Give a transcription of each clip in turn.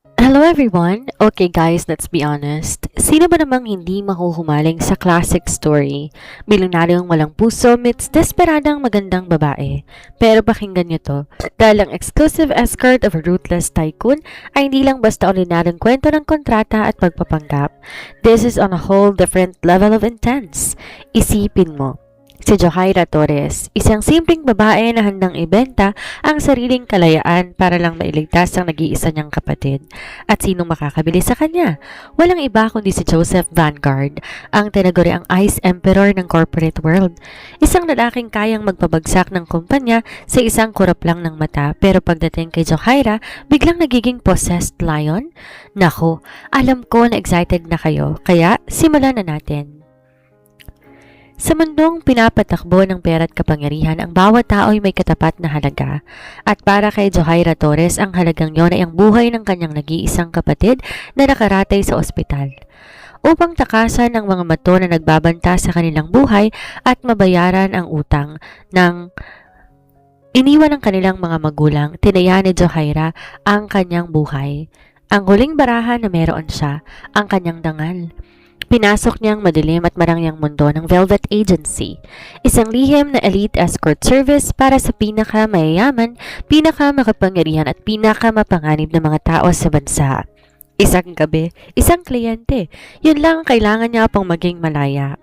Hello everyone! Okay guys, let's be honest. Sino ba namang hindi mahuhumaling sa classic story? Milyonaryong walang puso meets desperadang magandang babae. Pero pakinggan nyo to, dahil ang exclusive escort of a ruthless tycoon ay hindi lang basta ordinaryong kwento ng kontrata at pagpapanggap. This is on a whole different level of intense. Isipin mo, si Johaira Torres, isang simpleng babae na handang ibenta ang sariling kalayaan para lang mailigtas ang nag-iisa niyang kapatid. At sinong makakabili sa kanya? Walang iba kundi si Joseph Vanguard, ang tinaguriang Ice Emperor ng corporate world. Isang lalaking kayang magpabagsak ng kumpanya sa isang kurap lang ng mata, pero pagdating kay Johaira, biglang nagiging possessed lion? Nako, alam ko na excited na kayo, kaya simulan na natin. Sa mundong pinapatakbo ng pera at kapangyarihan, ang bawat tao ay may katapat na halaga. At para kay Johaira Torres, ang halagang yon ay ang buhay ng kanyang nag-iisang kapatid na nakaratay sa ospital. Upang takasan ang mga mato na nagbabanta sa kanilang buhay at mabayaran ang utang ng iniwan ng kanilang mga magulang, tinaya ni Johaira ang kanyang buhay. Ang huling barahan na meron siya, ang kanyang dangal. Pinasok niyang madilim at marangyang mundo ng Velvet Agency, isang lihim na elite escort service para sa pinakamayayaman, pinakamakapangyarihan at pinakamapanganib na mga tao sa bansa. Isang gabi, isang kliyente, yun lang ang kailangan niya pang maging malaya.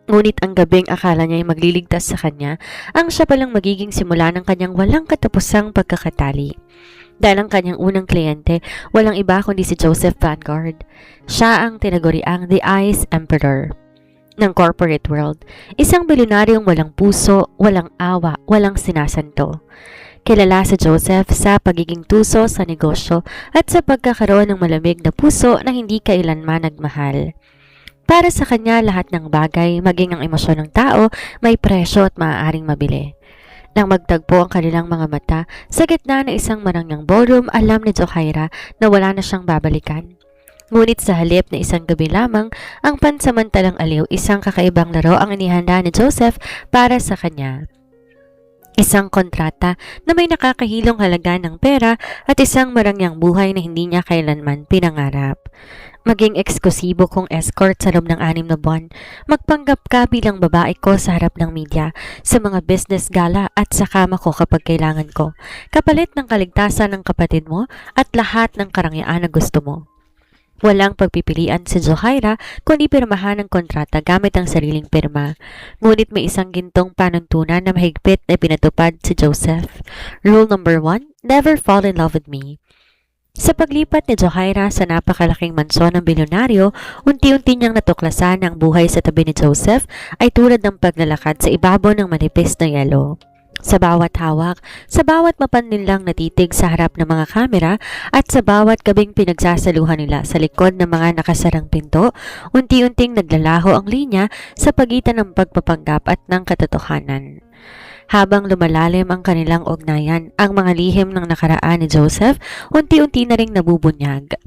Ngunit ang gabing akala niya ay magliligtas sa kanya, ang siya palang magiging simula ng kanyang walang katapusang pagkakatali. Dahil ang kanyang unang kliyente, walang iba kundi si Joseph Vanguard. Siya ang tinaguriang The Ice Emperor ng corporate world. Isang bilyonaryong walang puso, walang awa, walang sinasanto. Kilala si Joseph sa pagiging tuso sa negosyo at sa pagkakaroon ng malamig na puso na hindi kailanman nagmahal. Para sa kanya, lahat ng bagay, maging ang emosyon ng tao, may presyo at maaaring mabili. Nang magtagpo ang kanilang mga mata, sa gitna ng isang marangyang ballroom, alam ni Johaira na wala na siyang babalikan. Ngunit sa halip na isang gabi lamang, ang pansamantalang aliw, isang kakaibang laro ang inihanda ni Joseph para sa kanya. Isang kontrata na may nakakahilong halaga ng pera at isang marangyang buhay na hindi niya kailanman pinangarap. Maging eksklusibo kong escort sa loob ng 6 na buwan, magpanggap ka bilang babae ko sa harap ng media, sa mga business gala at sa kama ko kapag kailangan ko, kapalit ng kaligtasan ng kapatid mo at lahat ng karangyaan na gusto mo. Walang pagpipilian si Johaira kundi pirmahan ng kontrata gamit ang sariling pirma. Ngunit may isang gintong panuntunan na mahigpit na pinatupad si Joseph. Rule number 1, never fall in love with me. Sa paglipat ni Johaira sa napakalaking mansyon ng bilyonaryo, unti-unti niyang natuklasan na ang buhay sa tabi ni Joseph ay tulad ng paglalakad sa ibabaw ng manipis na yelo. Sa bawat hawak, sa bawat mapanlinlang natitig sa harap ng mga kamera at sa bawat gabing pinagsasaluhan nila sa likod ng mga nakasarang pinto, unti-unting naglalaho ang linya sa pagitan ng pagpapanggap at ng katotohanan. Habang lumalalim ang kanilang ugnayan, ang mga lihim ng nakaraan ni Joseph unti-unti na ring nabubunyag.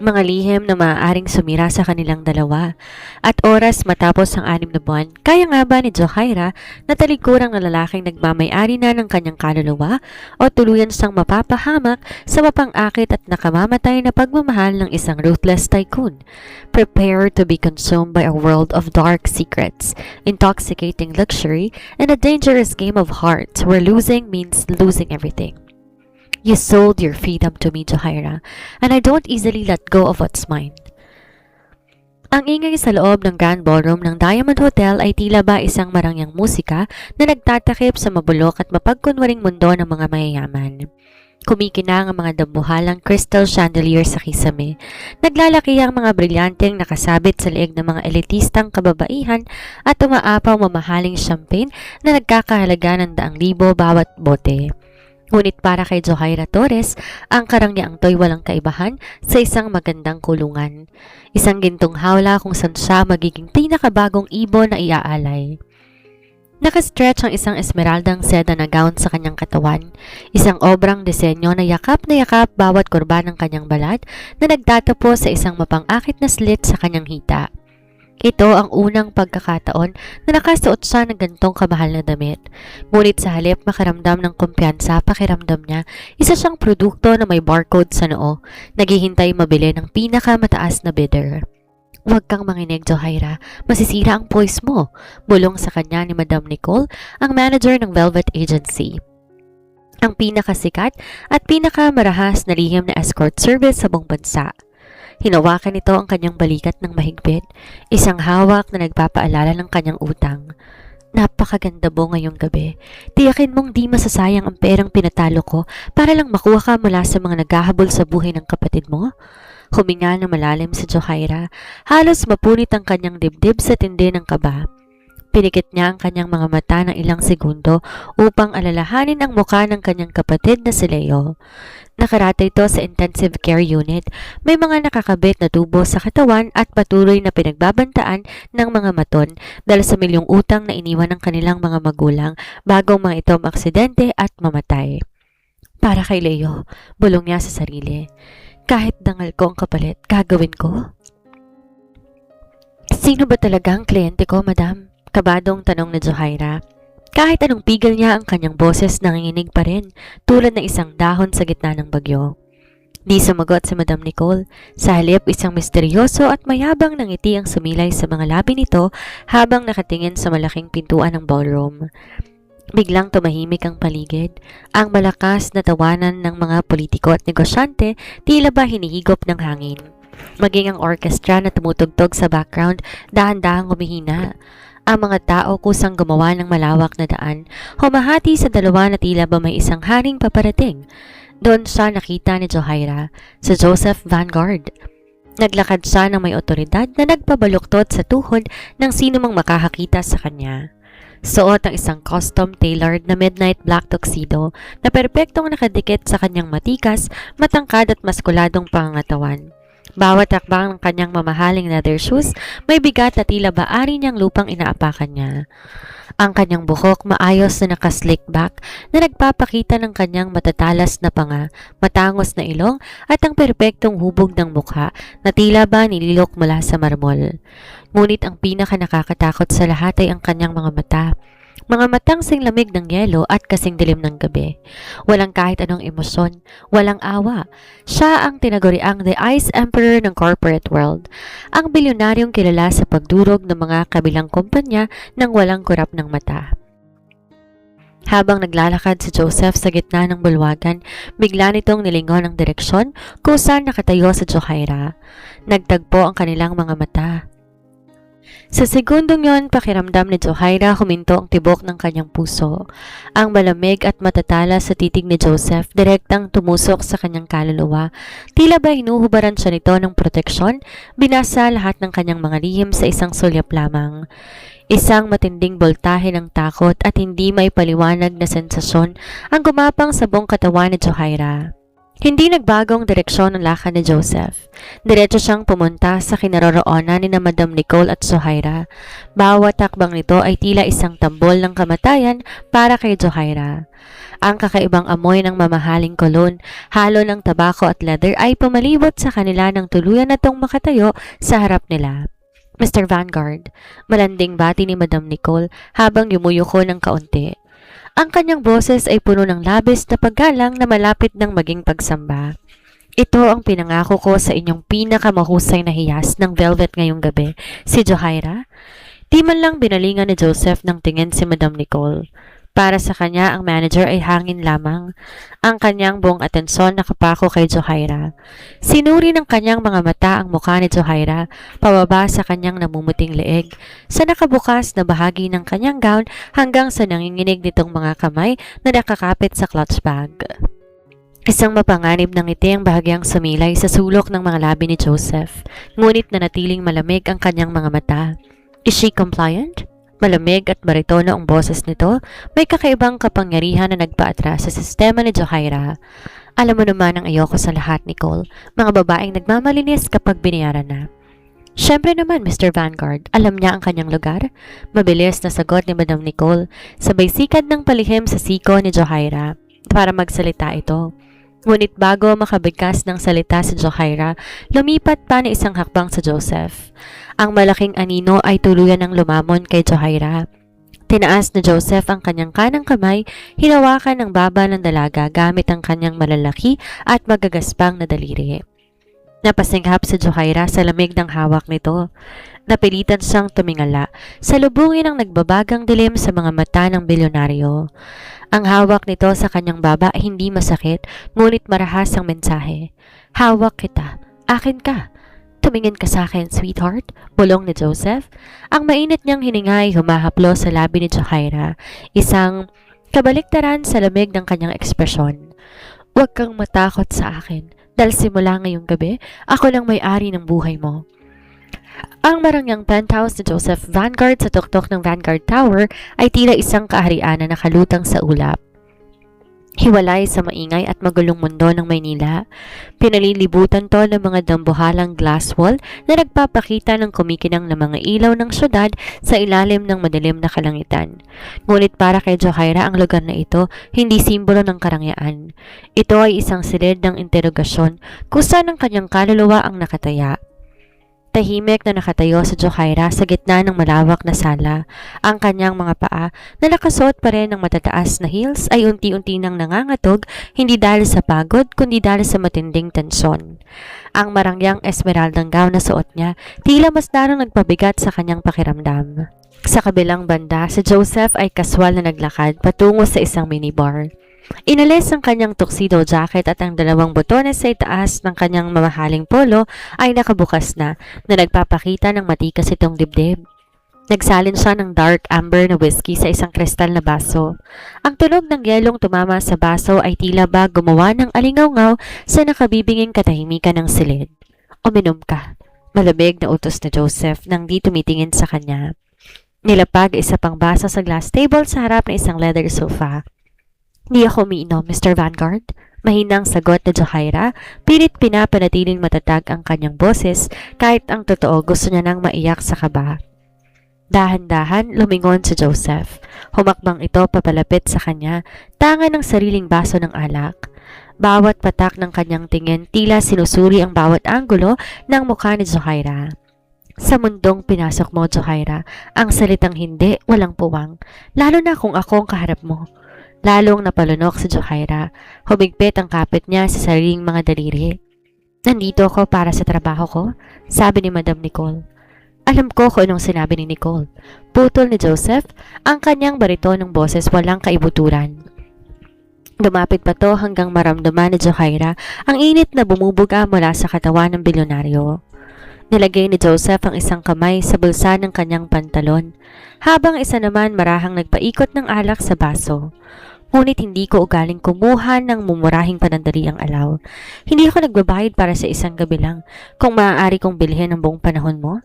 Mga lihim na maaaring sumira sa kanilang dalawa. At oras matapos ang 6 na buwan, kaya nga ba ni Johaira na talikurang na lalaking nagmamay-ari na ng kanyang kaluluwa o tuluyan siyang mapapahamak sa mapang-akit at nakamamatay na pagmamahal ng isang ruthless tycoon? Prepare to be consumed by a world of dark secrets, intoxicating luxury, and a dangerous game of hearts where losing means losing everything. You sold your freedom to me, Johaira, and I don't easily let go of what's mine. Ang ingay sa loob ng Grand Ballroom ng Diamond Hotel ay tila ba isang marangyang musika na nagtatakip sa mabulok at mapagkunwaring mundo ng mga mayayaman. Kumikinang ang mga dambuhalang crystal chandelier sa kisame. Naglalaki ang mga brilyanteng nakasabit sa leeg ng mga elitistang kababaihan at umaapaw mamahaling champagne na nagkakahalaga ng 100,000 bawat bote. Ngunit para kay Johaira Torres, ang karangyaang to'y walang kaibahan sa isang magandang kulungan. Isang gintong hawla kung saan siya magiging pinakabagong ibon na iaalay. Nakastretch ang isang esmeraldang seda na gown sa kanyang katawan. Isang obrang disenyo na yakap bawat kurba ng kanyang balat na nagtatapo sa isang mapang-akit na slit sa kanyang hita. Ito ang unang pagkakataon na nakasuot siya ng gantong kamahal na damit. Ngunit sa halip makaramdam ng kumpiyansa, pakiramdam niya, isa siyang produkto na may barcode sa noo, naghihintay mabili ng pinakamataas na bidder. Huwag kang manginig, Johaira. Masisira ang poise mo. Bulong sa kanya ni Madam Nicole, ang manager ng Velvet Agency. Ang pinakasikat at pinakamarahas na lihim na escort service sa buong bansa. Hinawakan nito ang kanyang balikat ng mahigpit, isang hawak na nagpapaalala ng kanyang utang. Napakaganda mo ngayong gabi. Tiyakin mong di masasayang ang perang pinatalo ko para lang makuha ka mula sa mga naghahabol sa buhay ng kapatid mo? Huminga na malalim si Johaira. Halos mapunit ang kanyang dibdib sa tindi ng kaba. Pinikit niya ang kanyang mga mata ng ilang segundo upang alalahanin ang mukha ng kanyang kapatid na si Leo. Nakarata ito sa intensive care unit. May mga nakakabit na tubo sa katawan at patuloy na pinagbabantaan ng mga maton dahil sa milyong utang na iniwan ng kanilang mga magulang bago mga ito maaksidente at mamatay. Para kay Leo, bulong niya sa sarili. Kahit dangal ko ang kapalit, gagawin ko. Sino ba talaga ang kliyente ko, madam? Kabadong tanong ni Johaira. Kahit anong pigil niya ang kanyang boses nanginginig pa rin, tulad ng isang dahon sa gitna ng bagyo. Di sumagot si Madam Nicole. Sa halip, isang misteryoso at mayabang na ngiti ang sumilay sa mga labi nito habang nakatingin sa malaking pintuan ng ballroom. Biglang tumahimik ang paligid. Ang malakas na tawanan ng mga politiko at negosyante tila ba hinihigop ng hangin. Maging ang orkestra na tumutugtog sa background, dahan-dahang humihina. Ang mga tao kusang gumawa ng malawak na daan, humahati sa dalawa na tila ba may isang haring paparating. Doon siya nakita ni Johaira, sa Joseph Vanguard. Naglakad siya ng may otoridad na nagpabaluktot sa tuhod ng sino mang makakakita sa kanya. Suot ang isang custom-tailored na midnight black tuxedo na perpektong nakadikit sa kanyang matikas, matangkad at maskuladong pangangatawan. Bawat hakbang ng kanyang mamahaling leather shoes, may bigat na tila baari niyang lupang inaapakan niya. Ang kanyang buhok maayos na nakaslick back na nagpapakita ng kanyang matatalas na panga, matangos na ilong at ang perpektong hubog ng mukha na tila ba nililok mula sa marmol. Ngunit ang pinaka nakakatakot sa lahat ay ang kanyang mga mata. Mga matang sing lamig ng yelo at kasing dilim ng gabi. Walang kahit anong emosyon, walang awa. Siya ang tinaguriang The Ice Emperor ng corporate world. Ang bilyonaryong kilala sa pagdurog ng mga kabilang kumpanya ng walang kurap ng mata. Habang naglalakad si Joseph sa gitna ng bulwagan, bigla nitong nilingon ang direksyon kung saan nakatayo si Johaira. Nagtagpo ang kanilang mga mata. Sa segundong yon, pakiramdam ni Johaira huminto ang tibok ng kanyang puso. Ang malamig at matatalas sa titig ni Joseph direktang tumusok sa kanyang kaluluwa. Tila ba hinuhubaran siya nito ng proteksyon, binasa lahat ng kanyang mga lihim sa isang sulyap lamang. Isang matinding boltahe ng takot at hindi may paliwanag na sensasyon ang gumapang sa buong katawan ni Johaira. Hindi nagbagong direksyon ng lakad ni Joseph. Diretso siyang pumunta sa kinaroroonan ni na Madam Nicole at Johaira. Bawat takbang nito ay tila isang tambol ng kamatayan para kay Johaira. Ang kakaibang amoy ng mamahaling kolon, halo ng tabako at leather ay pumalibot sa kanila ng tuluyan na tong makatayo sa harap nila. Mr. Vanguard, malanding bati ni Madam Nicole habang yumuyuko ng kaunti. Ang kanyang boses ay puno ng labis na paggalang na malapit ng maging pagsamba. Ito ang pinangako ko sa inyong pinakamahusay na hiyas ng velvet ngayong gabi, si Johaira. Di man lang binalingan ni Joseph ng tingin si Madam Nicole. Para sa kanya, ang manager ay hangin lamang. Ang kanyang buong atensyon nakapako kay Johaira. Sinuri ng kanyang mga mata ang mukha ni Johaira, pababa sa kanyang namumuting leeg, sa nakabukas na bahagi ng kanyang gown hanggang sa nanginginig nitong mga kamay na nakakapit sa clutch bag. Isang mapanganib ng ngiti ang bahagyang sumilay sa sulok ng mga labi ni Joseph, ngunit nanatiling malamig ang kanyang mga mata. Is she compliant? Malamig at baritono ang boses nito, may kakaibang kapangyarihan na nagpaatras sa sistema ni Johaira. Alam mo naman ang ayoko sa lahat, Nicole, mga babaeng nagmamalinis kapag binayaran na. Siyempre naman, Mr. Vanguard, alam niya ang kanyang lugar. Mabilis na sagot ni Madam Nicole, sabay sikad ng palihim sa siko ni Johaira. Para magsalita ito. Ngunit bago makabigkas ng salita si Johaira, lumipat pa na isang hakbang sa Joseph. Ang malaking anino ay tuluyan ng lumamon kay Johaira. Tinaas na Joseph ang kanyang kanang kamay, hinawakan ng baba ng dalaga gamit ang kanyang malalaki at magagaspang na daliri. Napasinghap si Johaira sa lamig ng hawak nito. Napilitan siyang tumingala, salubungin ang nagbabagang dilim sa mga mata ng bilyonaryo. Ang hawak nito sa kanyang baba hindi masakit, ngunit marahas ang mensahe. Hawak kita, akin ka. Tumingin ka sa akin, sweetheart, bulong ni Joseph. Ang mainit niyang hininga ay humahaplo sa labi ni Johaira, isang kabaliktaran sa lamig ng kanyang ekspresyon. Huwag kang matakot sa akin, dahil simula ngayong gabi, ako lang may-ari ng buhay mo. Ang marangyang penthouse ni Joseph Vanguard sa tuktok ng Vanguard Tower ay tila isang kaharian na nakalutang sa ulap. Hiwalay sa maingay at magulong mundo ng Maynila. Pinalilibutan to ng mga dambuhalang glass wall na nagpapakita ng kumikinang na mga ilaw ng syudad sa ilalim ng madilim na kalangitan. Ngunit para kay Johaira ang lugar na ito hindi simbolo ng karangyaan. Ito ay isang silid ng interogasyon kung saan ang kanyang kaluluwa ang nakataya. Tahimik na nakatayo si Johaira sa gitna ng malawak na sala. Ang kanyang mga paa na nakasuot pa rin ng matataas na heels ay unti-unti nang nangangatog, hindi dahil sa pagod kundi dahil sa matinding tensyon. Ang marangyang esmeraldang gown na suot niya tila mas larong nagpabigat sa kanyang pakiramdam. Sa kabilang banda, si Joseph ay kaswal na naglakad patungo sa isang minibar. Inalis ang kanyang tuxedo jacket at ang dalawang botones sa itaas ng kanyang mamahaling polo ay nakabukas na nagpapakita ng matikas itong dibdib. Nagsalin siya ng dark amber na whiskey sa isang kristal na baso. Ang tunog ng yelong tumama sa baso ay tila ba gumawa ng alingaw-ngaw sa nakabibinging katahimikan ng silid. Uminom ka. Malamig na utos na Joseph nang di tumitingin sa kanya. Nilapag isa pang baso sa glass table sa harap ng isang leather sofa. Di ako umiinom, Mr. Vanguard. Mahinang sagot ni Johaira, pilit pinapanatiling matatag ang kanyang boses kahit ang totoo gusto niya nang maiyak sa kaba. Dahan-dahan lumingon si Joseph. Humakbang ito papalapit sa kanya, tanga ng sariling baso ng alak. Bawat patak ng kanyang tingin tila sinusuri ang bawat anggulo ng mukha ni Johaira. Sa mundong pinasok mo, Johaira, ang salitang hindi walang puwang, lalo na kung ako ang kaharap mo. Lalong napalunok si Johaira. Humigpit ang kapit niya sa sariling mga daliri. Nandito ako para sa trabaho ko, sabi ni Madam Nicole. Alam ko kung anong sinabi ni Nicole. Putol ni Joseph, ang kanyang baritonong boses walang kaibuturan. Lumapit pa to hanggang maramdaman ni Johaira ang init na bumubuga mula sa katawan ng bilyonaryo. Nilagay ni Joseph ang isang kamay sa bulsa ng kanyang pantalon, habang isa naman marahang nagpaikot ng alak sa baso. Ngunit hindi ko ugaling kumuha ng mumurahing panandaliang alaw. Hindi ako nagbabayad para sa isang gabi lang. Kung maaari kong bilhin ang buong panahon mo?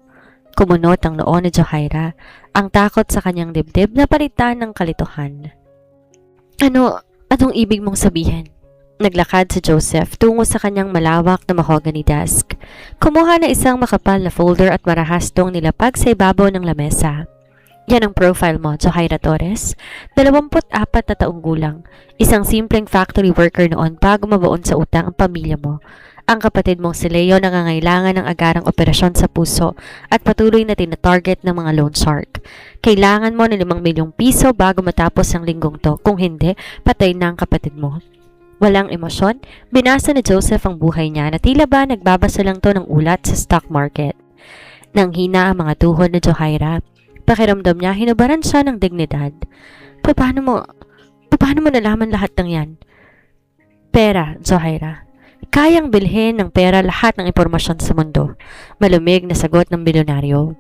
Kumunot ang noo ni Johaira, ang takot sa kanyang dibdib na palitan ng kalituhan. Anong ibig mong sabihin? Naglakad si Joseph tungo sa kanyang malawak na mahogany desk. Kumuha na isang makapal na folder at marahas tong nilapag sa ibabaw ng lamesa. Yan ang profile mo, Johaira Torres. 24 na taong gulang. Isang simpleng factory worker noon bago mabaon sa utang ang pamilya mo. Ang kapatid mong si Leo nangangailangan ng agarang operasyon sa puso at patuloy na tina-target ng mga loan shark. Kailangan mo ng 5 milyong piso bago matapos ang linggong to. Kung hindi, patay na ang kapatid mo. Walang emosyon, binasa ni Joseph ang buhay niya na tila ba nagbabasa lang to ng ulat sa stock market. Nang hina ang mga tuhod ni Johaira, pakiramdam niya hinubaran siya ng dignidad. Paano mo nalaman lahat ng yan? Pera, Johaira. Kayang bilhin ng pera lahat ng impormasyon sa mundo. Malumig na sagot ng bilyonaryo.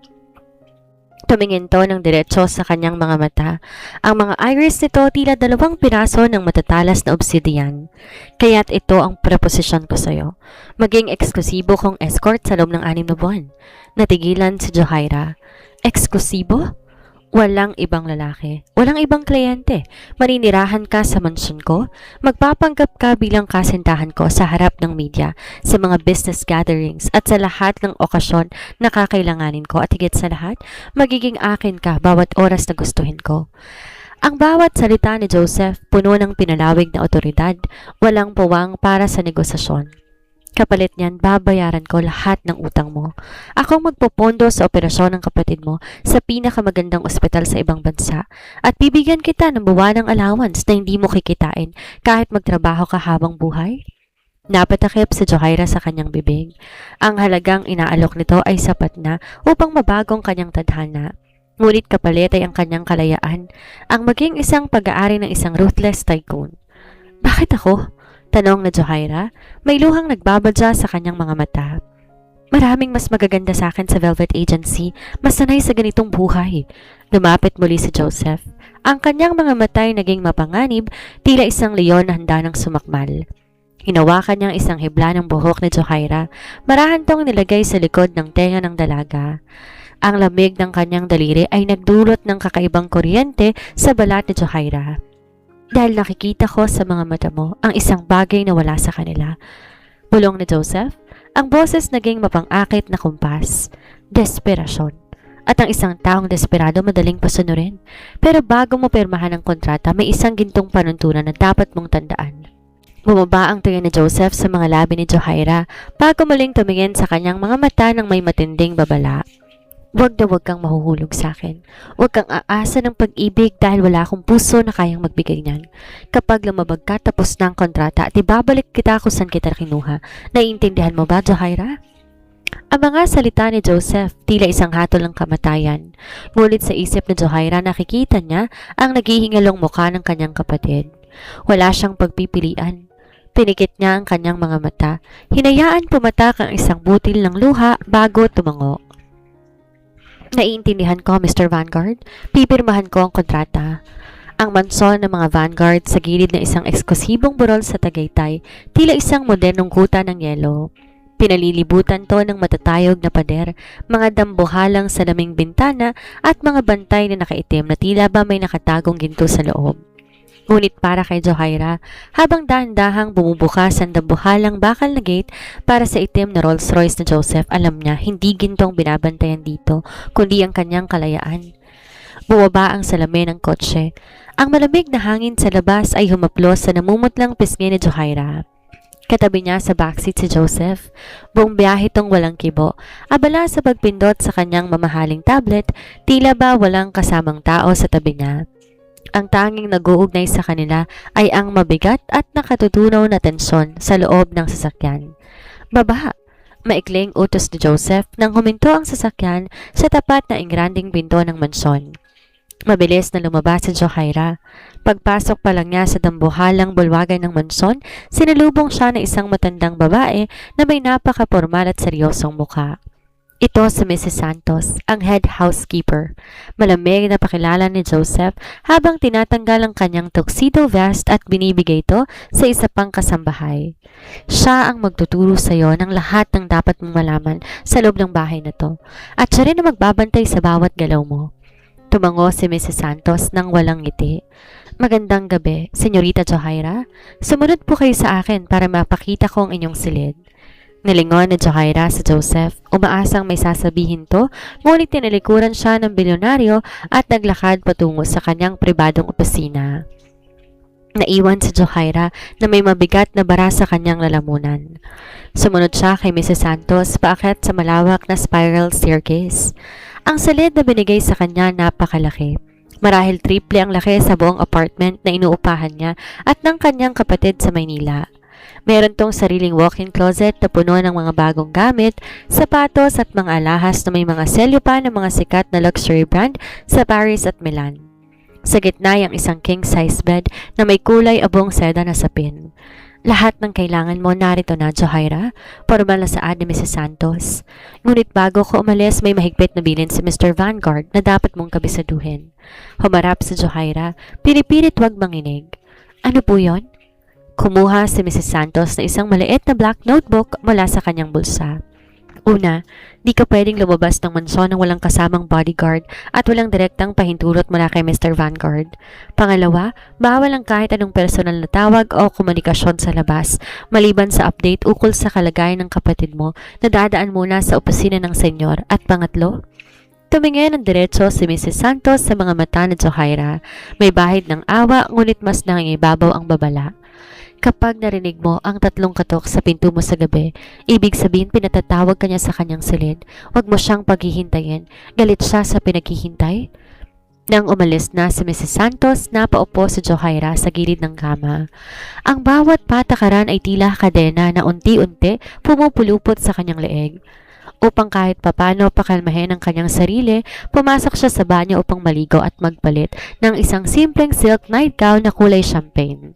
Tumingin to ng diretso sa kanyang mga mata. Ang mga iris nito tila 2 piraso ng matatalas na obsidian. Kaya't ito ang preposisyon ko sa'yo. Maging eksklusibo kong escort sa loob ng 6 na buwan. Natigilan si Johaira. Eksklusibo? Walang ibang lalaki. Walang ibang kliyente. Maninirahan ka sa mansyon ko. Magpapanggap ka bilang kasintahan ko sa harap ng media, sa mga business gatherings at sa lahat ng okasyon na kakailanganin ko. At higit sa lahat, magiging akin ka bawat oras na gustuhin ko. Ang bawat salita ni Joseph puno ng pinalawig na otoridad, walang puwang para sa negosasyon. Kapalit niyan, babayaran ko lahat ng utang mo. Akong magpopondo sa operasyon ng kapatid mo sa pinakamagandang ospital sa ibang bansa at bibigyan kita ng buwanang allowance na hindi mo kikitain kahit magtrabaho ka habang buhay. Napatakip si Johaira sa kanyang bibig. Ang halagang inaalok nito ay sapat na upang mabagong kanyang tadhana. Ngunit kapalit ay ang kanyang kalayaan, ang maging isang pag-aari ng isang ruthless tycoon. Bakit ako? Tanong na Johaira, may luhang nagbabadya sa kanyang mga mata. Maraming mas magaganda sa akin sa Velvet Agency, mas sanay sa ganitong buhay. Lumapit muli si Joseph. Ang kanyang mga mata ay naging mapanganib, tila isang leon na handa ng sumakmal. Hinawakan niyang isang hibla ng buhok ni Johaira, marahan tong nilagay sa likod ng tenga ng dalaga. Ang lamig ng kanyang daliri ay nagdulot ng kakaibang kuryente sa balat ni Johaira. Dahil nakikita ko sa mga mata mo ang isang bagay na wala sa kanila. Bulong ni Joseph, ang boses naging mapang-akit na kumpas. Desperasyon. At ang isang taong desperado madaling pasunurin. Pero bago mo pirmahan ang kontrata, may isang gintong panuntunan na dapat mong tandaan. Bumaba ang tingin ni Joseph sa mga labi ni Johaira bago muling tumingin sa kanyang mga mata ng may matinding babala. Huwag na huwag kang mahuhulog sa akin. Huwag kang aasa ng pag-ibig dahil wala akong puso na kayang magbigay niyan. Kapag lumabag ka, tapos na ang kontrata at ibabalik kita kung saan kita kinuha. Naiintindihan mo ba, Johaira? Ang mga salita ni Joseph, tila isang hatol ng kamatayan. Ngunit sa isip ni Johaira, nakikita niya ang naghihingalong mukha ng kanyang kapatid. Wala siyang pagpipilian. Pinikit niya ang kanyang mga mata. Hinayaan pumatak ang isang butil ng luha bago tumango. Naiintindihan ko, Mr. Vanguard. Pipirmahan ko ang kontrata. Ang mansyon ng mga Vanguard sa gilid ng isang eksklusibong burol sa Tagaytay, tila isang modernong kuta ng yelo. Pinalilibutan to ng matatayog na pader, mga dambuhalang salaming bintana at mga bantay na nakaitim na tila ba may nakatagong ginto sa loob. Ngunit para kay Johaira, habang dahan-dahang bumubukas ang dambuhalang bakal na gate para sa itim na Rolls Royce na Joseph, alam niya hindi gintong binabantayan dito, kundi ang kanyang kalayaan. Bumaba ang salamin ng kotse. Ang malamig na hangin sa labas ay humaplos sa namumutlang pisngi ni Johaira. Katabi niya sa backseat si Joseph. Buong biyahe tong walang kibo. Abala sa pagpindot sa kanyang mamahaling tablet, tila ba walang kasamang tao sa tabi niya. Ang tanging nag-uugnay sa kanila ay ang mabigat at nakatutunaw na tensyon sa loob ng sasakyan. Baba! Maikling utos ni Joseph nang huminto ang sasakyan sa tapat na ingranding pinto ng mansyon. Mabilis na lumabas si Johaira. Pagpasok pa lang niya sa dambuhalang bulwagan ng mansyon, sinalubong siya ng isang matandang babae na may napaka-formal at seryosong mukha. Ito si Mrs. Santos, ang head housekeeper. Malamig na pakilala ni Joseph habang tinatanggal ang kanyang tuxedo vest at binibigay ito sa isa pang kasambahay. Siya ang magtuturo sa iyo ng lahat ng dapat mong malaman sa loob ng bahay na to at siya rin ang magbabantay sa bawat galaw mo. Tumango si Mrs. Santos nang walang ngiti. Magandang gabi, Senyorita Johaira. Sumunod po kayo sa akin para mapakita ko ang inyong silid. Nilingon ni Johaira sa Joseph, umaasang may sasabihin to, ngunit tinalikuran siya ng bilyonaryo at naglakad patungo sa kanyang pribadong opisina. Naiwan si Johaira na may mabigat na bara sa kanyang lalamunan. Sumunod siya kay Mrs. Santos paakyat sa malawak na spiral staircase. Ang silid na binigay sa kanya napakalaki. Marahil triple ang laki sa buong apartment na inuupahan niya at ng kanyang kapatid sa Maynila. Meron tong sariling walk-in closet na puno ng mga bagong gamit, sapatos at mga alahas na may mga selyo pa ng mga sikat na luxury brand sa Paris at Milan. Sa gitna ay ang isang king-size bed na may kulay abong seda na sapin. Lahat ng kailangan mo narito na, Johaira, formal na saad ni Mrs. Santos. Ngunit bago ko umalis, may mahigpit na bilin si Mr. Vanguard na dapat mong kabisaduhin. Humarap si Johaira, pinipilit wag manginig. Ano po yon? Kumuha si Mrs. Santos na isang maliit na black notebook mula sa kanyang bulsa. Una, di ka pwedeng lumabas ng mansyon nang walang kasamang bodyguard at walang direktang pahintulot mula kay Mr. Vanguard. Pangalawa, bawal ang kahit anong personal na tawag o komunikasyon sa labas, maliban sa update ukol sa kalagayan ng kapatid mo na dadaan muna sa opisina ng senyor. At pangatlo, Tumingin ng diretso si Mrs. Santos sa mga mata ni Johaira. May bahid ng awa, ngunit mas nangingibabaw ang babala. Kapag narinig mo ang tatlong katok sa pinto mo sa gabi, ibig sabihin pinatatawag ka niya sa kanyang silid. Huwag mo siyang paghihintayin. Galit siya sa pinaghihintay. Nang umalis na si Mrs. Santos, napaupo si Johaira sa gilid ng kama. Ang bawat patakaran ay tila kadena na unti-unti pumupulupot sa kanyang leeg. Upang kahit papano pakalmahin ang kanyang sarili, pumasok siya sa banyo upang maligo at magpalit ng isang simpleng silk nightgown na kulay champagne.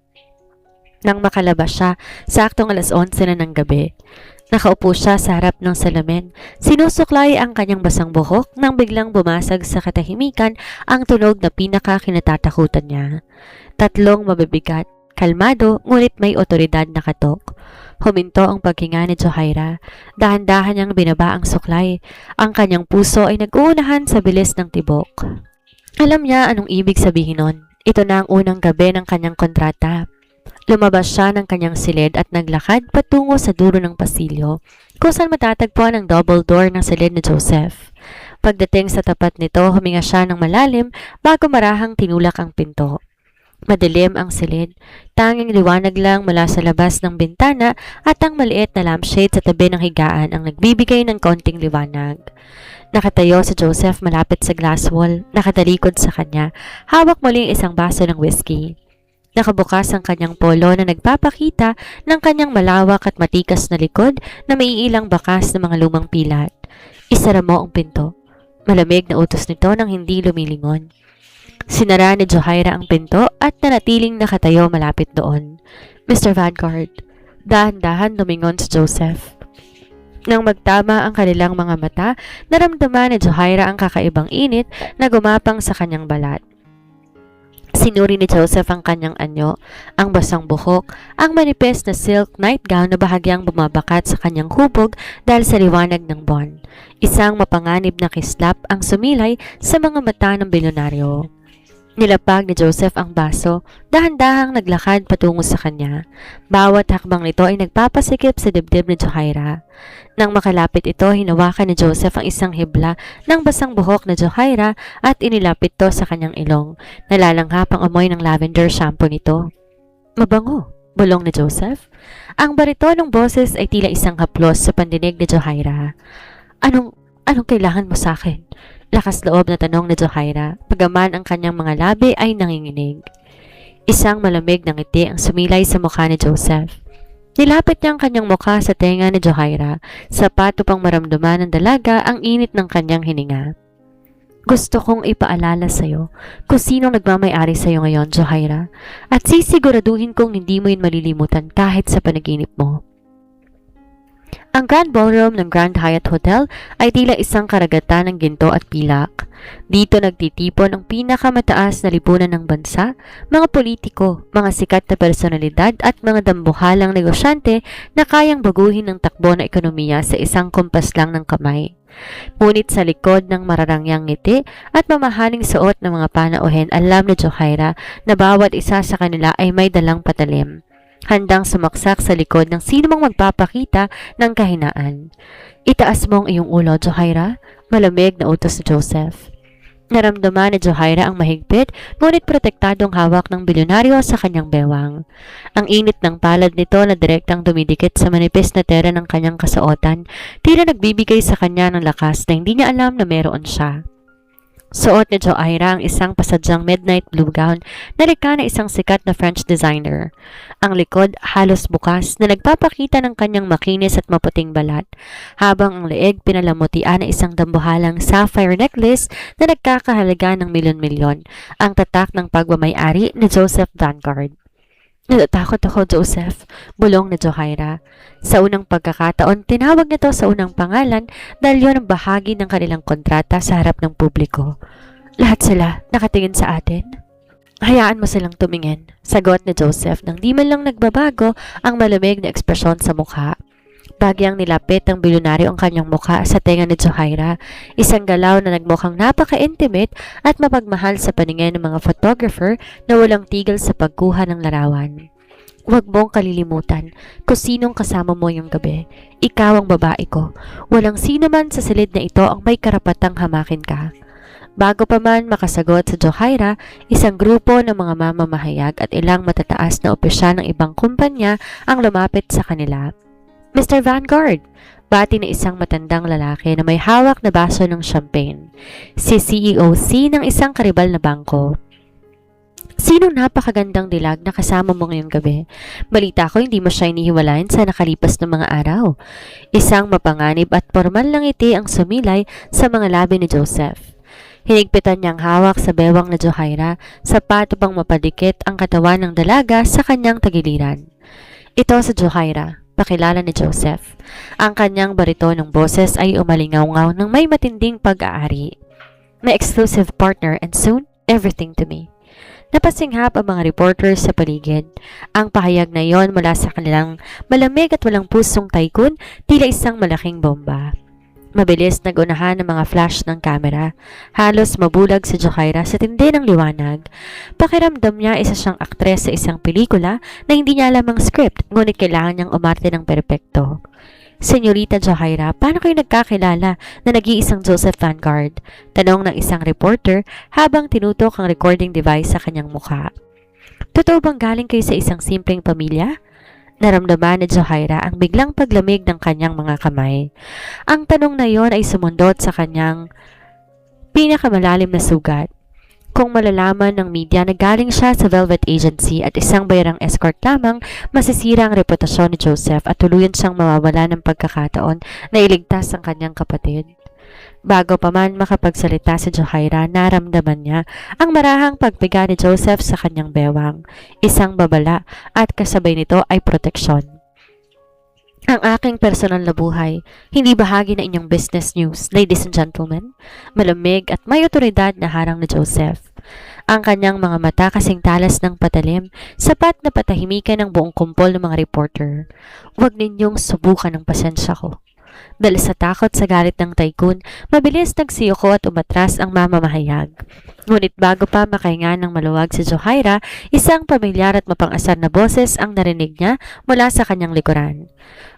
Nang makalabas siya, saktong 11:00 na ng gabi. Nakaupo siya sa harap ng salamin. Sinusuklay ang kanyang basang buhok nang biglang bumasag sa katahimikan ang tunog na pinaka-kinatatakutan niya. Tatlong mabibigat, kalmado, ngunit may otoridad na katok. Huminto ang paghinga ni Johaira. Dahan-dahan niyang binaba ang suklay. Ang kanyang puso ay nag-uunahan sa bilis ng tibok. Alam niya anong ibig sabihin nun. Ito na ang unang gabi ng kanyang kontrata. Lumabas siya ng kanyang silid at naglakad patungo sa dulo ng pasilyo, kung saan matatagpuan ang double door ng silid ni Joseph. Pagdating sa tapat nito, huminga siya ng malalim bago marahang tinulak ang pinto. Madilim ang silid, tanging liwanag lang mula sa labas ng bintana at ang maliit na lampshade sa tabi ng higaan ang nagbibigay ng konting liwanag. Nakatayo si Joseph malapit sa glass wall, nakatalikod sa kanya, hawak muling isang baso ng whiskey. Nakabukas ang kanyang polo na nagpapakita ng kanyang malawak at matikas na likod na may ilang bakas ng mga lumang pilat. Isara mo ang pinto. Malamig na utos nito nang hindi lumilingon. Sinara ni Johaira ang pinto at nanatiling nakatayo malapit doon. Mr. Vanguard, dahan-dahan lumingon si Joseph. Nang magtama ang kanilang mga mata, naramdaman ni Johaira ang kakaibang init na gumapang sa kanyang balat. Sinuri ni Joseph ang kanyang anyo, ang basang buhok, ang manipis na silk nightgown na bahagyang bumabakat sa kanyang hubog dahil sa liwanag ng buwan. Isang mapanganib na kislap ang sumilay sa mga mata ng bilyonaryo. Nilapag ni Joseph ang baso, dahan-dahang naglakad patungo sa kanya. Bawat hakbang nito ay nagpapasikip sa dibdib ni Johaira. Nang makalapit ito, hinawakan ni Joseph ang isang hibla ng basang buhok na Johaira at inilapit to sa kanyang ilong. Nalalanghap ang amoy ng lavender shampoo nito. Mabango, bulong ni Joseph. Ang baritonong boses ay tila isang haplos sa pandinig ni Johaira. Anong kailangan mo sa akin? Lakas loob na tanong ni Johaira, pagaman ang kanyang mga labi ay nanginginig. Isang malamig na ngiti ang sumilay sa mukha ni Joseph. Nilapit niya ang kanyang mukha sa tenga ni Johaira, sapat upang maramdaman ng dalaga ang init ng kanyang hininga. Gusto kong ipaalala sa'yo kung sinong nagmamay-ari sa'yo ngayon, Johaira, at sisiguraduhin kong hindi mo yun malilimutan kahit sa panaginip mo. Ang Grand Ballroom ng Grand Hyatt Hotel ay tila isang karagatan ng ginto at pilak. Dito nagtitipon ang pinakamataas na lipunan ng bansa, mga politiko, mga sikat na personalidad at mga dambuhalang negosyante na kayang baguhin ang takbo ng ekonomiya sa isang kumpas lang ng kamay. Ngunit sa likod ng mararangyang ngiti at mamahaling suot ng mga panauhin, alam ni Johaira na bawat isa sa kanila ay may dalang patalim. Handang sumaksak sa likod ng sino mang magpapakita ng kahinaan. Itaas mo ang iyong ulo, Johaira, malamig na utos ni Joseph. Naramdaman ni Johaira ang mahigpit, ngunit protektadong hawak ng bilyonaryo sa kanyang bewang. Ang init ng palad nito na direktang dumidikit sa manipis na tela ng kanyang kasuotan, tila nagbibigay sa kanya ng lakas na hindi niya alam na meron siya. Suot ni Johaira ang isang pasadyang midnight blue gown na likha na isang sikat na French designer. Ang likod halos bukas na nagpapakita ng kanyang makinis at maputing balat, habang ang leeg pinalamutian na isang dambuhalang sapphire necklace na nagkakahalaga ng milyon-milyon, ang tatak ng pagmamay-ari ni Joseph Vanguard. Natatakot ako, Joseph, bulong ni Johaira. Sa unang pagkakataon, tinawag nito sa unang pangalan dahil yun ang bahagi ng kanilang kontrata sa harap ng publiko. Lahat sila nakatingin sa atin. Hayaan mo silang tumingin, sagot ni Joseph nang di man lang nagbabago ang malamig na ekspresyon sa mukha. Bagyang nilapit ng bilyonaryo ang kanyang mukha sa tenga ni Johaira, isang galaw na nagmukhang napaka-intimate at mapagmahal sa paningin ng mga photographer na walang tigil sa pagkuha ng larawan. Huwag mong kalilimutan kung sinong kasama mo yung gabi. Ikaw ang babae ko. Walang sino man sa silid na ito ang may karapatang hamakin ka. Bago pa man makasagot sa Johaira, isang grupo ng mga mamamahayag at ilang matataas na opisyal ng ibang kumpanya ang lumapit sa kanila. Mr. Vanguard, bati na isang matandang lalaki na may hawak na baso ng champagne. Si CEO-C ng isang karibal na bangko. Sinong napakagandang dilag na kasama mo ngayong gabi? Balita ko hindi mo siya inihiwalayan sa nakalipas na mga araw. Isang mapanganib at formal lang ngiti ang sumilay sa mga labi ni Joseph. Hinigpitan niyang hawak sa bewang na Johaira sa pato pang mapadikit ang katawan ng dalaga sa kanyang tagiliran. Ito sa Johaira, pakilala ni Joseph. Ang kanyang baritonong boses ay umalingaw-ngaw ng may matinding pag-aari. My exclusive partner and soon, everything to me. Napasinghap ang mga reporters sa paligid. Ang pahayag na yon mula sa kanilang malamig at walang pusong tycoon tila isang malaking bomba. Mabilis nagunahan ng mga flash ng kamera. Halos mabulag si Johaira sa tindi ng liwanag. Pakiramdam niya isa siyang aktres sa isang pelikula na hindi niya alam ang script, ngunit kailangan niyang umarte ng perpekto. Senyorita Johaira, paano kayo nagkakilala na nag-iisang Joseph Vanguard? Tanong ng isang reporter habang tinutok ang recording device sa kanyang mukha. Totoo bang galing kayo sa isang simpleng pamilya? Naramdaman ni Johaira ang biglang paglamig ng kanyang mga kamay. Ang tanong na yon ay sumundot sa kanyang pinakamalalim na sugat. Kung malalaman ng media na galing siya sa Velvet Agency at isang bayarang escort lamang, masisira ang reputasyon ni Joseph at tuluyan siyang mawawala ng pagkakataon na iligtas ang kanyang kapatid. Bago pa man makapagsalita si Johaira, naramdaman niya ang marahang pagpiga ni Joseph sa kanyang bewang. Isang babala at kasabay nito ay proteksyon. Ang aking personal na buhay, hindi bahagi na inyong business news, ladies and gentlemen. Malamig at may otoridad na harang ni Joseph. Ang kanyang mga mata kasing talas ng patalim, sapat na patahimikan ng buong kumpol ng mga reporter. Huwag ninyong subukan ang pasensya ko. Dahil sa takot sa galit ng tycoon, mabilis nagsiyoko at umatras ang mamamahayag. Ngunit bago pa makahinga ng maluwag si Johaira, isang pamilyar at mapang-asar na boses ang narinig niya mula sa kanyang likuran.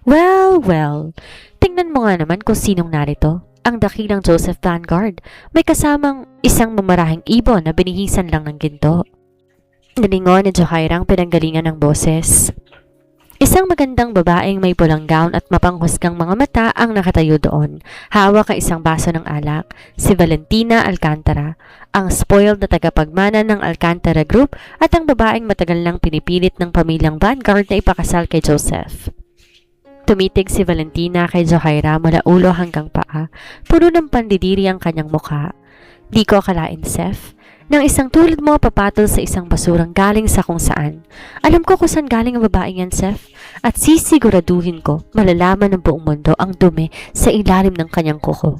Well, tingnan mo nga naman kung sinong narito. Ang dakilang Joseph Vanguard, may kasamang isang mamarahing ibon na binihisan lang ng ginto. Nalingon ni Johaira ang pinanggalingan ng boses. Isang magandang babaeng may pulang gown at mapanghusgang mga mata ang nakatayo doon. Hawak ang isang baso ng alak, si Valentina Alcantara, ang spoiled na tagapagmana ng Alcantara Group at ang babaeng matagal nang pinipilit ng pamilyang Vanguard na ipakasal kay Joseph. Tumitig si Valentina kay Johaira mula ulo hanggang paa, puno ng pandidiri ang kanyang mukha. Di ko akalain, Seth, nang isang tulad mo papatol sa isang basurang galing sa kung saan. Alam ko kung saan galing ang babaeng yan, Seth, at sisiguraduhin ko malalaman ng buong mundo ang dumi sa ilalim ng kanyang kuko.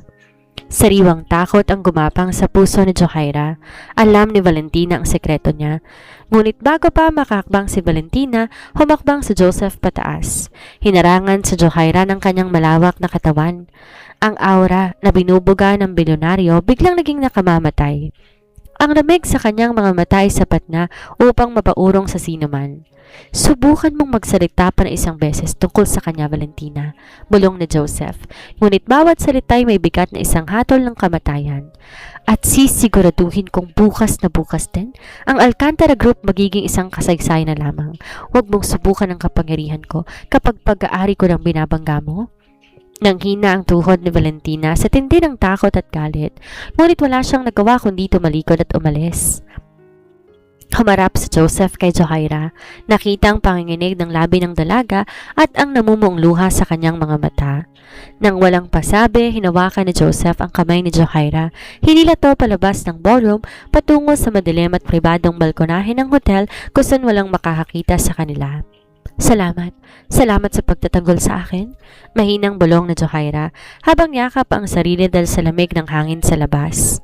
Sariwang takot ang gumapang sa puso ni Johaira. Alam ni Valentina ang sekreto niya. Ngunit bago pa makakbang si Valentina, humakbang si Joseph pataas. Hinarangan si Johaira ng kanyang malawak na katawan. Ang aura na binubuga ng bilyonaryo biglang naging nakamamatay. Ang lamig sa kanyang mga mata ay sapat na upang mapaurong sa sinuman. Subukan mong magsalita pa na isang beses tungkol sa kanya, Valentina, bulong ni Joseph. Ngunit bawat salita ay may bigat na isang hatol ng kamatayan. At sisiguraduhin kong bukas na bukas din, ang Alcantara Group magiging isang kasaysayan na lamang. Huwag mong subukan ang kapangyarihan ko kapag pag-aari ko ng binabangga mo. Nang hina ang tuhod ni Valentina sa tindi ng takot at galit, ngunit wala siyang nagawa kundi tumalikod at umalis. Humarap si Joseph kay Johaira, nakita ang panginginig ng labi ng dalaga at ang namumuong luha sa kanyang mga mata. Nang walang pasabi, hinawakan ni Joseph ang kamay ni Johaira. Hinila to palabas ng ballroom patungo sa madilim at pribadong balkonahe ng hotel kung saan walang makakakita sa kanila. Salamat sa pagtatanggol sa akin, mahinang bulong ni Johaira habang yakap ang sarili dahil sa lamig ng hangin sa labas.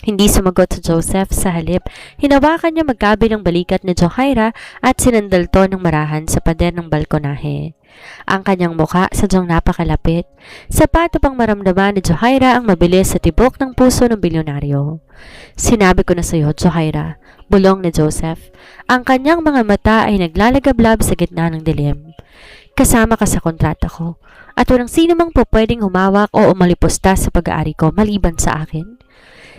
Hindi sumagot si Joseph, sa halip, hinawakan niya magkabilang balikat ni Johaira at sinandal to ng marahan sa pader ng balkonahe. Ang kanyang mukha sadyang napakalapit. Sapato pang maramdaman ni Johaira ang mabilis sa tibok ng puso ng bilyonaryo. Sinabi ko na sa iyo, Johaira, bulong ni Joseph. Ang kanyang mga mata ay naglalagablab sa gitna ng dilim. Kasama ka sa kontrata ko, at walang sino mang pwedeng humawak o umalipusta sa pag-aari ko maliban sa akin.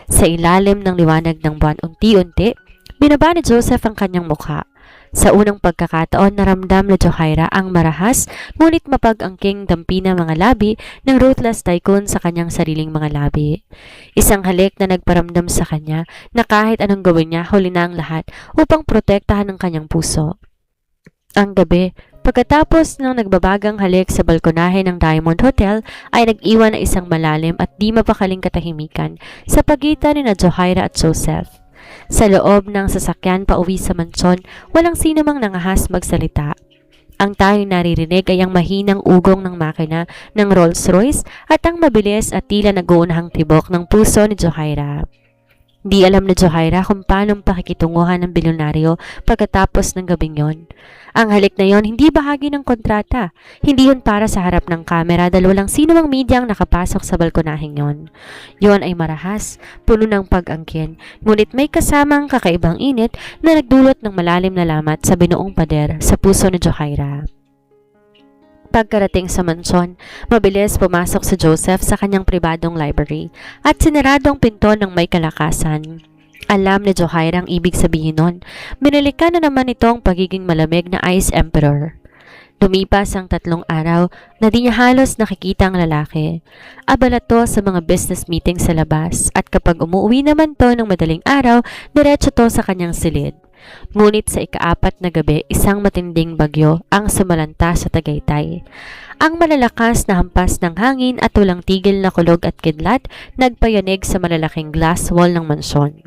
Sa ilalim ng liwanag ng buwan unti-unti, binaba ni Joseph ang kanyang mukha. Sa unang pagkakataon, naramdam ni Johaira ang marahas ngunit mapag-angking dampi ng mga labi ng ruthless tycoon sa kanyang sariling mga labi. Isang halik na nagparamdam sa kanya na kahit anong gawin niya, huli na ang lahat upang protektahan ang kanyang puso. Ang gabi, pagkatapos ng nagbabagang halik sa balkonahe ng Diamond Hotel, ay nag-iwan na isang malalim at di mapakaling katahimikan sa pagitan ni Johaira at Joseph. Sa loob ng sasakyan pauwi sa mansyon, walang sino mang nangahas magsalita. Ang tanging naririnig ay ang mahinang ugong ng makina ng Rolls-Royce at ang mabilis at tila nag-uunahang tibok ng puso ni Johaira. Di alam ni Johaira kung paanong pakikitunguhan ng bilyonaryo pagkatapos ng gabing yon. Ang halik na yon hindi bahagi ng kontrata. Hindi yun para sa harap ng kamera dahil walang sino mang media ang nakapasok sa balkonaheng yon. Yon ay marahas, puno ng pag-angkin, ngunit may kasamang kakaibang init na nagdulot ng malalim na lamat sa binuong pader sa puso ni Johaira. Pagkarating sa mansyon, mabilis pumasok si Joseph sa kanyang pribadong library at siniradong pinto ng may kalakasan. Alam ni Johaira ang ibig sabihin nun. Binilikan na naman ito ang pagiging malamig na Ice Emperor. Lumipas ang 3 araw na di niya halos nakikita ang lalaki. Abala to sa mga business meeting sa labas at kapag umuwi naman to ng madaling araw, diretso to sa kanyang silid. Ngunit sa ika-4 na gabi, isang matinding bagyo ang sumalanta sa Tagaytay. Ang malalakas na hampas ng hangin at walang tigil na kulog at kidlat nagpayanig sa malalaking glass wall ng mansyon.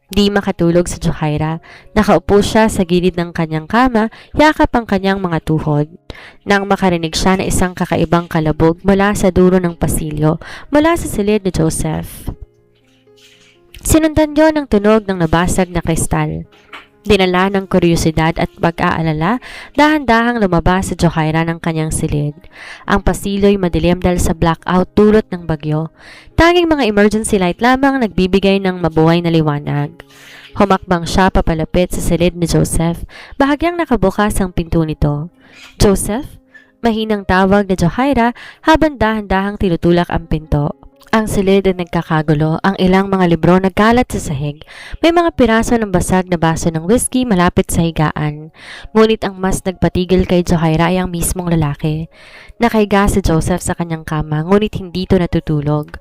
Di makatulog si Johaira. Nakaupo siya sa gilid ng kanyang kama, yakap ang kanyang mga tuhod. Nang makarinig siya na isang kakaibang kalabog mula sa dulo ng pasilyo, mula sa silid ni Joseph. Sinundan yon ng tunog ng nabasag na kristal. Dinala ng kuryosidad at pag-aalala, dahan-dahang lumabas si Johaira ng kanyang silid. Ang pasilyo'y madilim dahil sa blackout dulot ng bagyo. Tanging mga emergency light lamang nagbibigay ng mabuhay na liwanag. Humakbang siya papalapit sa silid ni Joseph. Bahagyang nakabukas ang pinto nito. "Joseph?" Mahinang tawag ni Johaira habang dahan-dahang tinutulak ang pinto. Ang silid ay nagkakagulo, ang ilang mga libro nagkalat sa sahig. May mga piraso ng basag na baso ng whiskey malapit sa higaan. Ngunit ang mas nagpatigil kay Johaira ay ang mismong lalaki. Nakahiga si Joseph sa kanyang kama, ngunit hindi ito natutulog.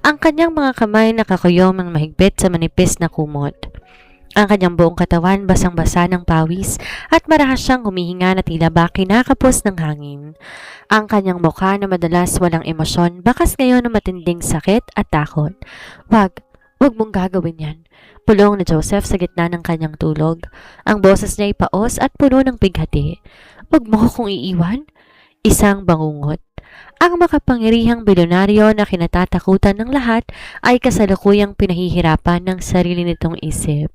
Ang kanyang mga kamay nakakuyom ng mahigpit sa manipis na kumot. Ang kanyang buong katawan basang-basa ng pawis at marahas siyang humihinga na tila ba kinakapos ng hangin. Ang kanyang mukha na madalas walang emosyon, bakas ngayon ng matinding sakit at takot. Wag mong gagawin yan," pulong ni Joseph sa gitna ng kanyang tulog. Ang boses niya ay paos at puno ng bighati. "Wag mo kong iiwan?" Isang bangungot. Ang makapangyarihang bilyonaryo na kinatatakutan ng lahat ay kasalukuyang pinahihirapan ng sarili nitong isip.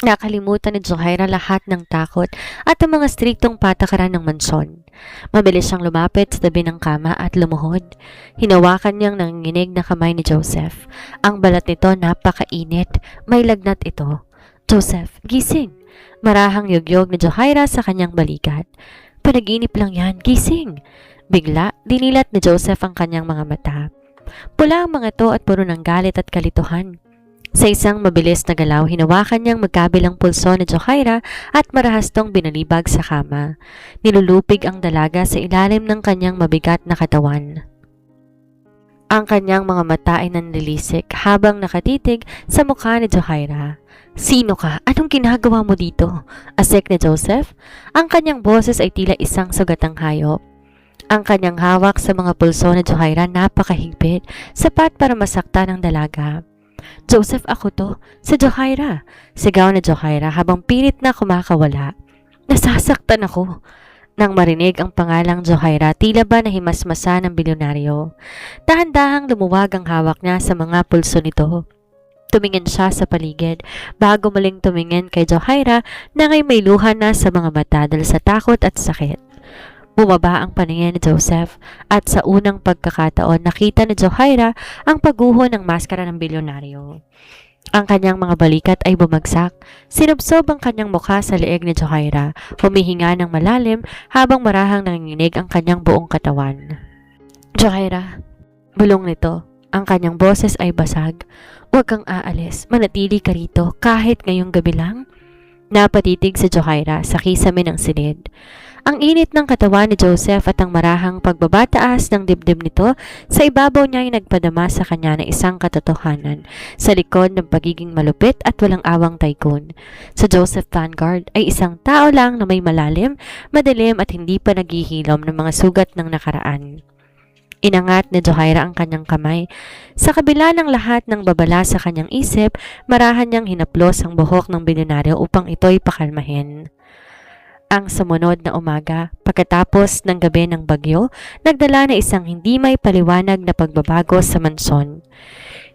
Nakalimutan ni Johaira lahat ng takot at ang mga striktong patakaran ng mansyon. Mabilis siyang lumapit sa tabi ng kama at lumuhod. Hinawakan niyang nanginginig na kamay ni Joseph. Ang balat nito napakainit, may lagnat ito. "Joseph, gising!" Marahang yugyog ni Johaira sa kanyang balikat. "Panaginip lang yan, gising!" Bigla, dinilat ni Joseph ang kanyang mga mata. Pula ang mga to at puro ng galit at kalituhan. Sa isang mabilis na galaw, hinawakan niyang magkabilang pulso ni Johaira at marahas tong binalibag sa kama. Nilulupig ang dalaga sa ilalim ng kanyang mabigat na katawan. Ang kanyang mga mata ay nanlilisik habang nakatitig sa mukha ni Johaira. "Sino ka? Anong ginagawa mo dito?" asik ni Joseph. Ang kanyang boses ay tila isang sugatang hayop. Ang kanyang hawak sa mga pulso ni Johaira napakahigpit, sapat para masaktan ang dalaga. "Joseph, ako to. Si Johaira," sigaw ni Johaira habang pilit na kumakawala. "Nasasaktan ako." Nang marinig ang pangalang Johaira, tila ba nahimasmasa ng bilyonaryo. Dahan-dahang lumuwag ang hawak niya sa mga pulso nito. Tumingin siya sa paligid bago muling tumingin kay Johaira na ngay may luha na sa mga mata dahil sa takot at sakit. Bumaba ang paningin ni Joseph at sa unang pagkakataon nakita ni Johaira ang pagguho ng maskara ng bilyonaryo. Ang kanyang mga balikat ay bumagsak. Sinubsob ang kanyang mukha sa leeg ni Johaira, humihinga ng malalim habang marahang nanginginig ang kanyang buong katawan. Johaira, bulong nito. Ang kanyang boses ay basag. Huwag kang aalis, manatili ka rito kahit ngayong gabi lang. Napatitig si Johaira sa kisame ng silid. Ang init ng katawan ni Joseph at ang marahang pagbabataas ng dibdib nito sa ibabaw niya ay nagpadama sa kanya ng isang katotohanan sa likod ng pagiging malupit at walang awang tycoon. Si Joseph Vanguard ay isang tao lang na may malalim, madilim at hindi pa naghihilom ng mga sugat ng nakaraan. Inangat ni Johaira ang kanyang kamay. Sa kabila ng lahat ng babala sa kanyang isip, marahan niyang hinaplos ang buhok ng bilyonaryo upang ito'y pakalmahin. Ang sumunod na umaga, pagkatapos ng gabi ng bagyo, nagdala na isang hindi may paliwanag na pagbabago sa mansyon.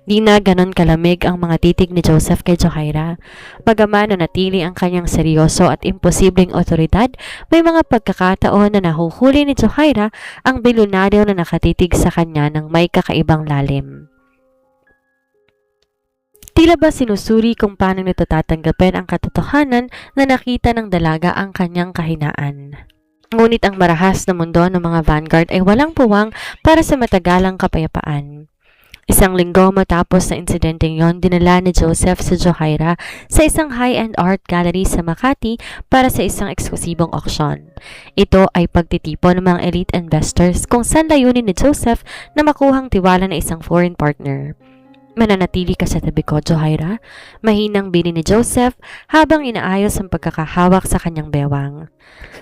Di na ganon kalamig ang mga titig ni Joseph kay Johaira. Bagaman nanatili ang kanyang seryoso at imposibleng otoridad, may mga pagkakataon na nahuhuli ni Johaira ang bilyonaryo na nakatitig sa kanya ng may kakaibang lalim. Tila ba sinusuri kung paano nito tatanggapin ang katotohanan na nakita ng dalaga ang kanyang kahinaan. Ngunit ang marahas na mundo ng mga Vanguard ay walang puwang para sa matagalang kapayapaan. Isang linggo matapos na insidenteng yon, dinala ni Joseph si Johaira sa isang high-end art gallery sa Makati para sa isang eksklusibong auksyon. Ito ay pagtitipon ng mga elite investors kung saan layunin ni Joseph na makuhang tiwala ng isang foreign partner. Mananatili ka sa tabi ko, Johaira, mahinang bini ni Joseph habang inaayos ang pagkakahawak sa kanyang bewang.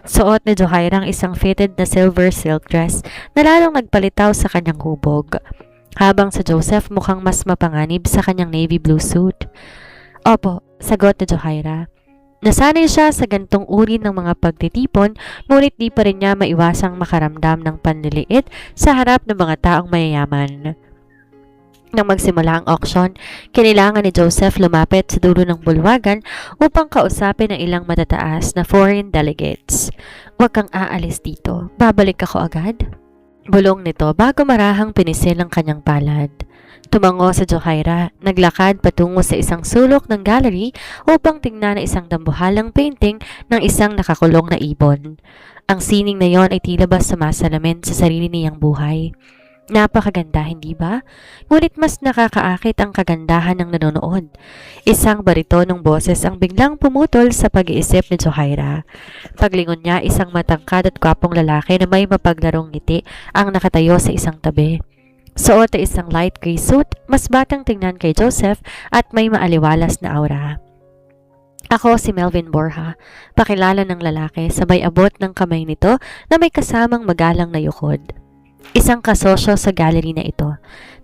Suot ni Johaira ang isang fitted na silver silk dress na lalong nagpalitaw sa kanyang hubog, habang sa Joseph mukhang mas mapanganib sa kanyang navy blue suit. Opo, sagot ni Johaira. Nasanay siya sa gantong uri ng mga pagtitipon, ngunit di pa rin niya maiwasang makaramdam ng panliliit sa harap ng mga taong mayayaman. Nang magsimula ang auction, kinailangan ni Joseph lumapit sa dulo ng bulwagan upang kausapin ang ilang matataas na foreign delegates. Huwag kang aalis dito. Babalik ako agad. Bulong nito bago marahang pinisil ang kanyang palad. Tumango sa Johaira, naglakad patungo sa isang sulok ng gallery upang tingnan ang isang dambuhalang painting ng isang nakakulong na ibon. Ang sining na yon ay tila ba sumasalamin sa sarili niyang buhay. Napakaganda, hindi ba? Ngunit mas nakakaakit ang kagandahan ng nanonood. Isang baritonong boses ang biglang pumutol sa pag-iisip ni Johaira. Paglingon niya, isang matangkad at gwapong lalaki na may mapaglarong ngiti ang nakatayo sa isang tabi. Suot ay isang light gray suit, mas batang tingnan kay Joseph at may maaliwalas na aura. Ako si Melvin Borja, pakilala ng lalaki, sabay abot ng kamay nito na may kasamang magalang na yukod. Isang kasosyo sa gallery na ito.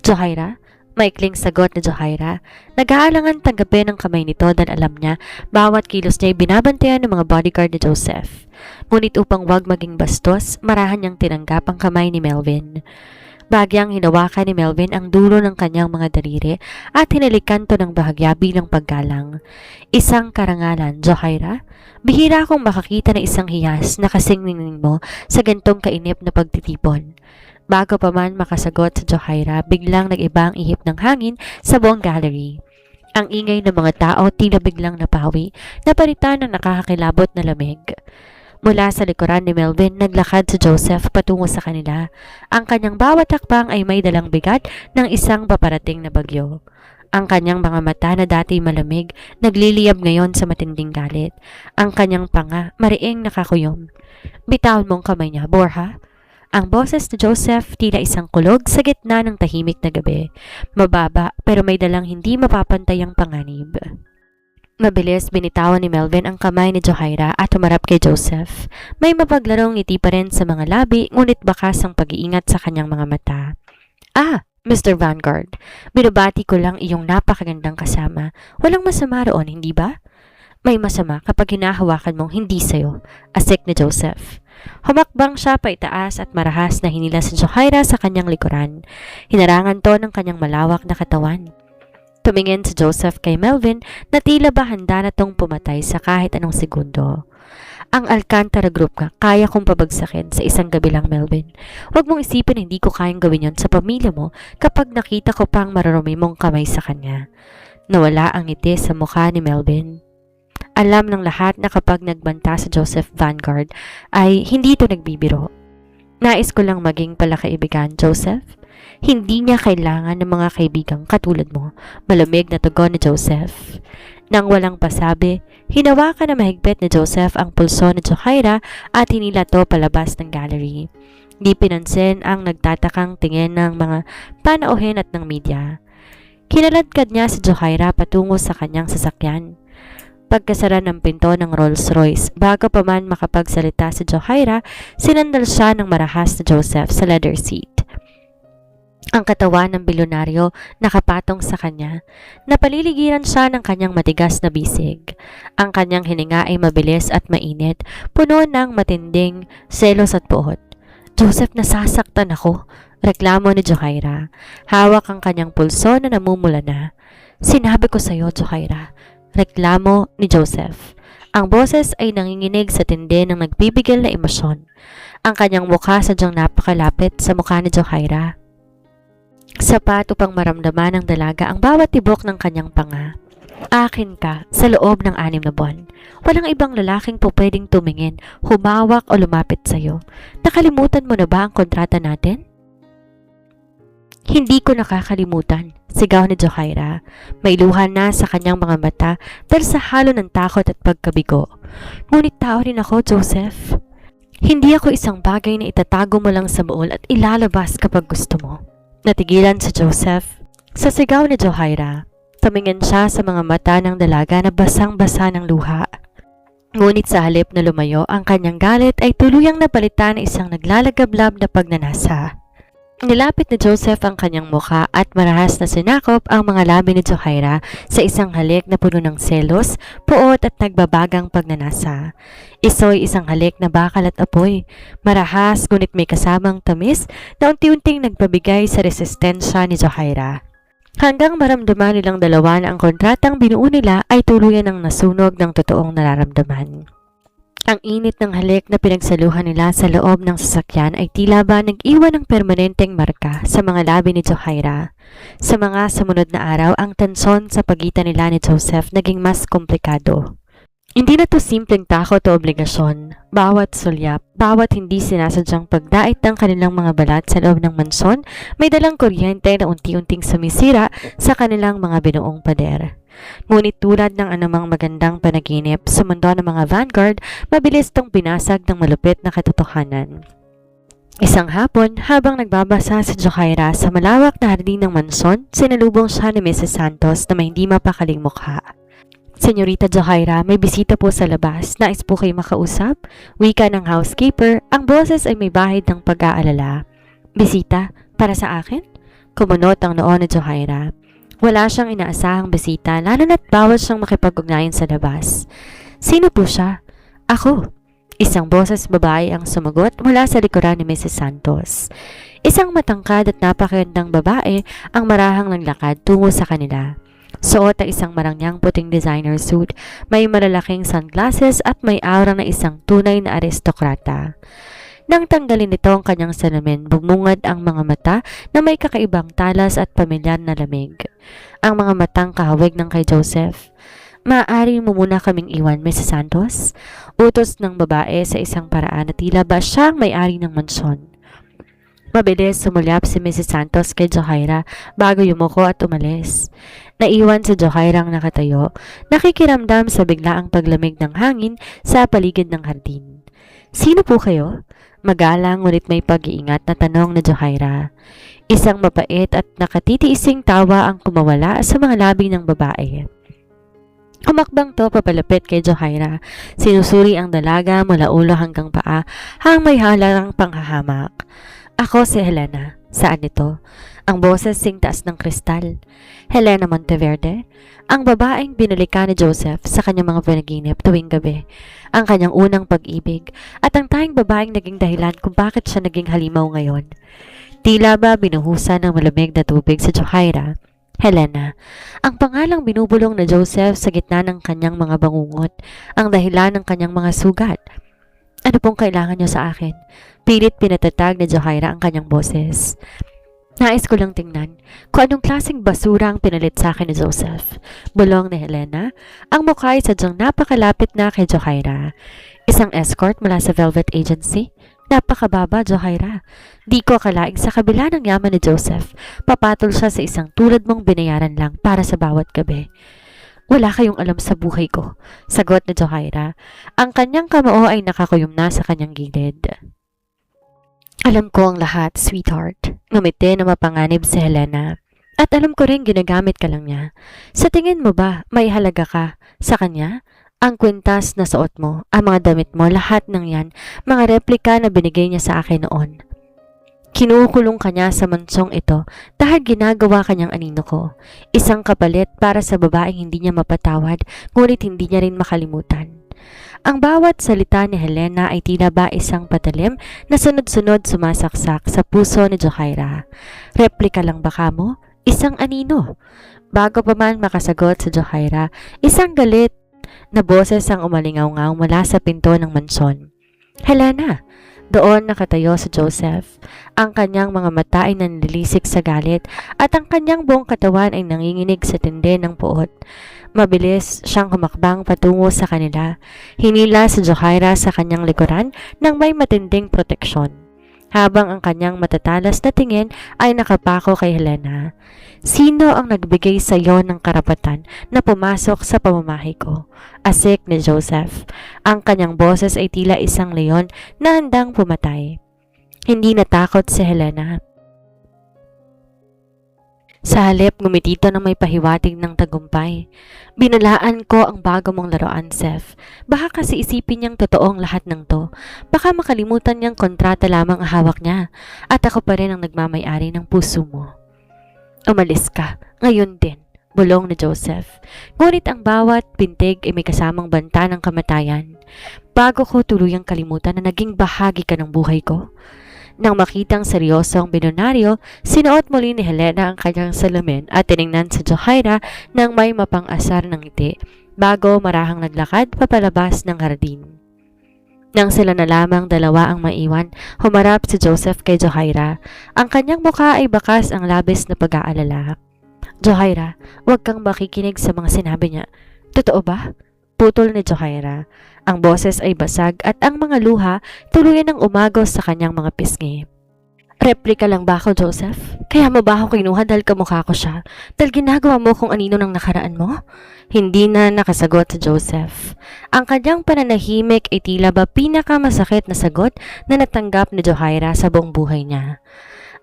Johaira? Maikling sagot ni Johaira. Nag-aalangan tanggapin ang kamay nito dahil alam niya bawat kilos niya ay binabantayan ng mga bodyguard ni Joseph. Ngunit upang wag maging bastos, marahan niyang tinanggap ang kamay ni Melvin. Bagyang hinawakan ni Melvin ang dulo ng kanyang mga daliri at hinalikan to ng bahagya bilang paggalang. Isang karangalan, Johaira? Bihira akong makakita ng isang hiyas na kasing ningning mo sa gantong kainip na pagtitipon. Bago pa man makasagot sa Johaira, biglang nag-iba ang ihip ng hangin sa buong gallery. Ang ingay ng mga tao tila biglang napawi, napalitan ng nakakakilabot na lamig. Mula sa likuran ni Melvin, naglakad si Joseph patungo sa kanila. Ang kanyang bawat hakbang ay may dalang bigat ng isang paparating na bagyo. Ang kanyang mga mata na dati malamig, nagliliyab ngayon sa matinding galit. Ang kanyang panga, mariing nakakuyom. Bitawan mong kamay niya, Borja. Ang boses ni Joseph tila isang kulog sa gitna ng tahimik na gabi. Mababa pero may dalang hindi mapapantayang panganib. Mabilis binitawan ni Melvin ang kamay ni Johaira at humarap kay Joseph. May mapaglarong ngiti pa rin sa mga labi, ngunit bakas ang pag-iingat sa kanyang mga mata. Ah, Mr. Vanguard, binabati ko lang iyong napakagandang kasama. Walang masama roon, hindi ba? May masama kapag hinahawakan mong hindi sayo, asik ni Joseph. Humakbang siya paitaas at marahas na hinila si Johaira sa kanyang likuran. Hinarangan to ng kanyang malawak na katawan. Tumingin si Joseph kay Melvin na tila ba handa na tong pumatay sa kahit anong segundo. Ang Alcantara Group ka, kaya kong pabagsakin sa isang gabi lang, Melvin. Huwag mong isipin na hindi ko kayang gawin yon sa pamilya mo kapag nakita ko pang mararumi mong kamay sa kanya. Nawala ang ngiti sa mukha ni Melvin. Alam ng lahat na kapag nagbanta si Joseph Vanguard ay hindi ito nagbibiro. Nais ko lang maging palakaibigan, Joseph. Hindi niya kailangan ng mga kaibigang katulad mo, malamig na tugon ni Joseph. Nang walang pasabi, hinawakan na mahigpit ni Joseph ang pulso ni Johaira at hinila to palabas ng gallery. Di pinansin ang nagtatakang tingin ng mga panauhin at ng media. Kinaladkad niya si Johaira patungo sa kanyang sasakyan. Pagkasara ng pinto ng Rolls-Royce, bago pa man makapagsalita si Johaira, sinandal siya ng marahas na Joseph sa leather seat. Ang katawan ng bilyonaryo nakapatong sa kanya. Napaliligiran siya ng kanyang matigas na bisig. Ang kanyang hininga ay mabilis at mainit, puno ng matinding selos at puot. Joseph, nasasaktan ako, reklamo ni Johaira. Hawak ang kanyang pulso na namumula na. Sinabi ko sa iyo, Johaira, reklamo ni Joseph. Ang boses ay nanginginig sa tindi ng nagbibigil na emosyon. Ang kanyang mukha sadyang napakalapit sa mukha ni Johaira. Sapat upang maramdaman ng dalaga ang bawat tibok ng kanyang panga. Akin ka sa loob ng 6 na buwan. Walang ibang lalaking po pwedeng tumingin, humawak o lumapit sa'yo. Nakalimutan mo na ba ang kontrata natin? Hindi ko nakakalimutan, sigaw ni Johaira. May luha na sa kanyang mga mata dahil sa halo ng takot at pagkabigo. Ngunit tao rin ako, Joseph. Hindi ako isang bagay na itatago mo lang sa buol at ilalabas kapag gusto mo. Natigilan si Joseph sa sigaw ni Johaira. Tumingin siya sa mga mata ng dalaga na basang-basa ng luha. Ngunit sa halip na lumayo, ang kanyang galit ay tuluyang napalitan ng isang naglalagablab na pagnanasa. Nilapit ni Joseph ang kanyang mukha at marahas na sinakop ang mga labi ni Johaira sa isang halik na puno ng selos, puot at nagbabagang pagnanasa. Iso'y isang halik na bakal at apoy, marahas ngunit may kasamang tamis na unti-unting nagpabigay sa resistensya ni Johaira. Hanggang maramdaman nilang dalawa na ang kontratang binuo nila ay tuluyan ng nasunog ng totoong nararamdaman. Ang init ng halik na pinagsaluhan nila sa loob ng sasakyan ay tila ba nag-iwan ng permanenteng marka sa mga labi ni Johaira. Sa mga sumunod na araw, ang tensyon sa pagitan nila ni Joseph naging mas komplikado. Hindi na to simpleng takot o obligasyon. Bawat sulyap, bawat hindi sinasadyang pagdait ng kanilang mga balat sa loob ng mansyon, may dalang kuryente na unti-unting sumisira sa kanilang mga binuong pader. Ngunit tulad ng anumang magandang panaginip sa mundo ng mga Vanguard, mabilis tong binasag ng malupit na katotohanan. Isang hapon, habang nagbabasa si Johaira sa malawak na hardin ng mansyon, sinalubong siya ni Mrs. Santos na may hindi mapakaling mukha. Senyorita Johaira, may bisita po sa labas. Nais po kayo makausap? Wika ng housekeeper, ang boses ay may bahid ng pag-aalala. Bisita? Para sa akin? Kumunot ang noo ni Johaira. Wala siyang inaasahang bisita, lalo na't bawal siyang makipag-ugnayan sa labas. Sino po siya? Ako. Isang boses babae ang sumagot mula sa likuran ni Mrs. Santos. Isang matangkad at napakagandang babae ang marahang naglakad tungo sa kanila. Suot ay isang marangyang puting designer suit, may malalaking sunglasses at may aura na isang tunay na aristokrata. Nang tanggalin nito ang kanyang salamin, bumungad ang mga mata na may kakaibang talas at pamilyar na lamig. Ang mga matang kahawig ng kay Joseph. Maaari mo muna kaming iwan, Mrs. Santos? Utos ng babae sa isang paraan na tila ba siyang may-ari ng mansyon. Mabilis sumulyap si Mrs. Santos kay Johaira bago yumuko at umalis. Naiwan si Johaira ang nakatayo, nakikiramdam sa biglaang paglamig ng hangin sa paligid ng hardin. Sino po kayo? Magalang ngunit may pag-iingat na tanong na Johaira. Isang mapait at nakatitiising tawa ang kumawala sa mga labi ng babae. Humakbang to papalapit kay Johaira. Sinusuri ang dalaga mula ulo hanggang paa hang may halarang panghahamak. Ako si Helena. Saan ito? Ang boses sing taas ng kristal. Helena Monteverde, ang babaeng binalikan ni Joseph sa kanyang mga panaginip tuwing gabi, ang kanyang unang pag-ibig, at ang tanging babaeng naging dahilan kung bakit siya naging halimaw ngayon. Tila ba binuhusan ng malamig na tubig sa Johaira, Helena, ang pangalang binubulong na Joseph sa gitna ng kanyang mga bangungot, ang dahilan ng kanyang mga sugat. Ano pong kailangan niyo sa akin? Pilit pinatatag ni Johaira ang kanyang boses. Nais ko lang tingnan kung anong klaseng basura ang pinalit sa akin ni Joseph. Bulong ni Helena, ang mukha ay sadyang napakalapit na kay Johaira. Isang escort mula sa Velvet Agency? Napakababa, Johaira. Di ko akalaing sa kabila ng yaman ni Joseph, papatol siya sa isang tulad mong binayaran lang para sa bawat gabi. Wala kayong alam sa buhay ko, sagot ni Johaira. Ang kanyang kamao ay nakakuyom na sa kanyang gilid. Alam ko ang lahat, sweetheart. Ngumiti na mapanganib si Helena. At alam ko rin ginagamit ka lang niya. Sa tingin mo ba, may halaga ka sa kanya? Ang kwintas na suot mo, ang mga damit mo, lahat ng yan, mga replika na binigay niya sa akin noon. Kinukulong ka niya sa mansong ito dahil ginagawa kanyang anino ko. Isang kapalit para sa babaeng hindi niya mapatawad, ngunit hindi niya rin makalimutan. Ang bawat salita ni Helena ay tila ba isang patalim na sunod-sunod sumasaksak sa puso ni Johaira. Replika lang ba ka mo? Isang anino? Bago pa man makasagot sa Johaira, isang galit na boses ang umalingaw-ngaw mula sa pinto ng mansyon. Helena! Doon nakatayo si Joseph. Ang kanyang mga mata ay nanlilisik sa galit at ang kanyang buong katawan ay nanginginig sa tindi ng puot. Mabilis siyang humakbang patungo sa kanila. Hinila si Johaira sa kanyang likuran nang may matinding proteksyon, habang ang kanyang matatalas na tingin ay nakapako kay Helena. Sino ang nagbigay sa iyo ng karapatan na pumasok sa pamamahay ko? Asik ni Joseph. Ang kanyang boses ay tila isang leon na handang pumatay. Hindi natakot si Helena. Sa halip, ngumitito ng may pahiwatig ng tagumpay. Binalaan ko ang bago mong laruan, Seth. Baka kasi isipin niyang totoong lahat ng to. Baka makalimutan niyang kontrata lamang ang hawak niya. At ako pa rin ang nagmamay-ari ng puso mo. Umalis ka. Ngayon din. Bulong ni Joseph. Ngunit ang bawat pintig ay may kasamang banta ng kamatayan. Bago ko tuluyang kalimutan na naging bahagi ka ng buhay ko. Nang makitang seryoso ang bilyonaryo, sinuot muli ni Helena ang kanyang salamin at tiningnan si Johaira nang may mapang-asar ng ngiti bago marahang naglakad papalabas ng hardin. Nang sila na lamang dalawa ang maiwan, humarap si Joseph kay Johaira. Ang kanyang mukha ay bakas ang labis na pag-aalala. Johaira, huwag kang makikinig sa mga sinabi niya. Totoo ba? Putol ni Johaira. Ang boses ay basag at ang mga luha tuluyan ng umagos sa kanyang mga pisngi. Replika lang ba ako, Joseph? Kaya mo ba ako kinuha dahil kamukha ko siya? Dahil ginagawa mo kung anino ng nakaraan mo? Hindi na nakasagot si Joseph. Ang kanyang pananahimik ay tila ba pinakamasakit na sagot na natanggap ni Johaira sa buong buhay niya.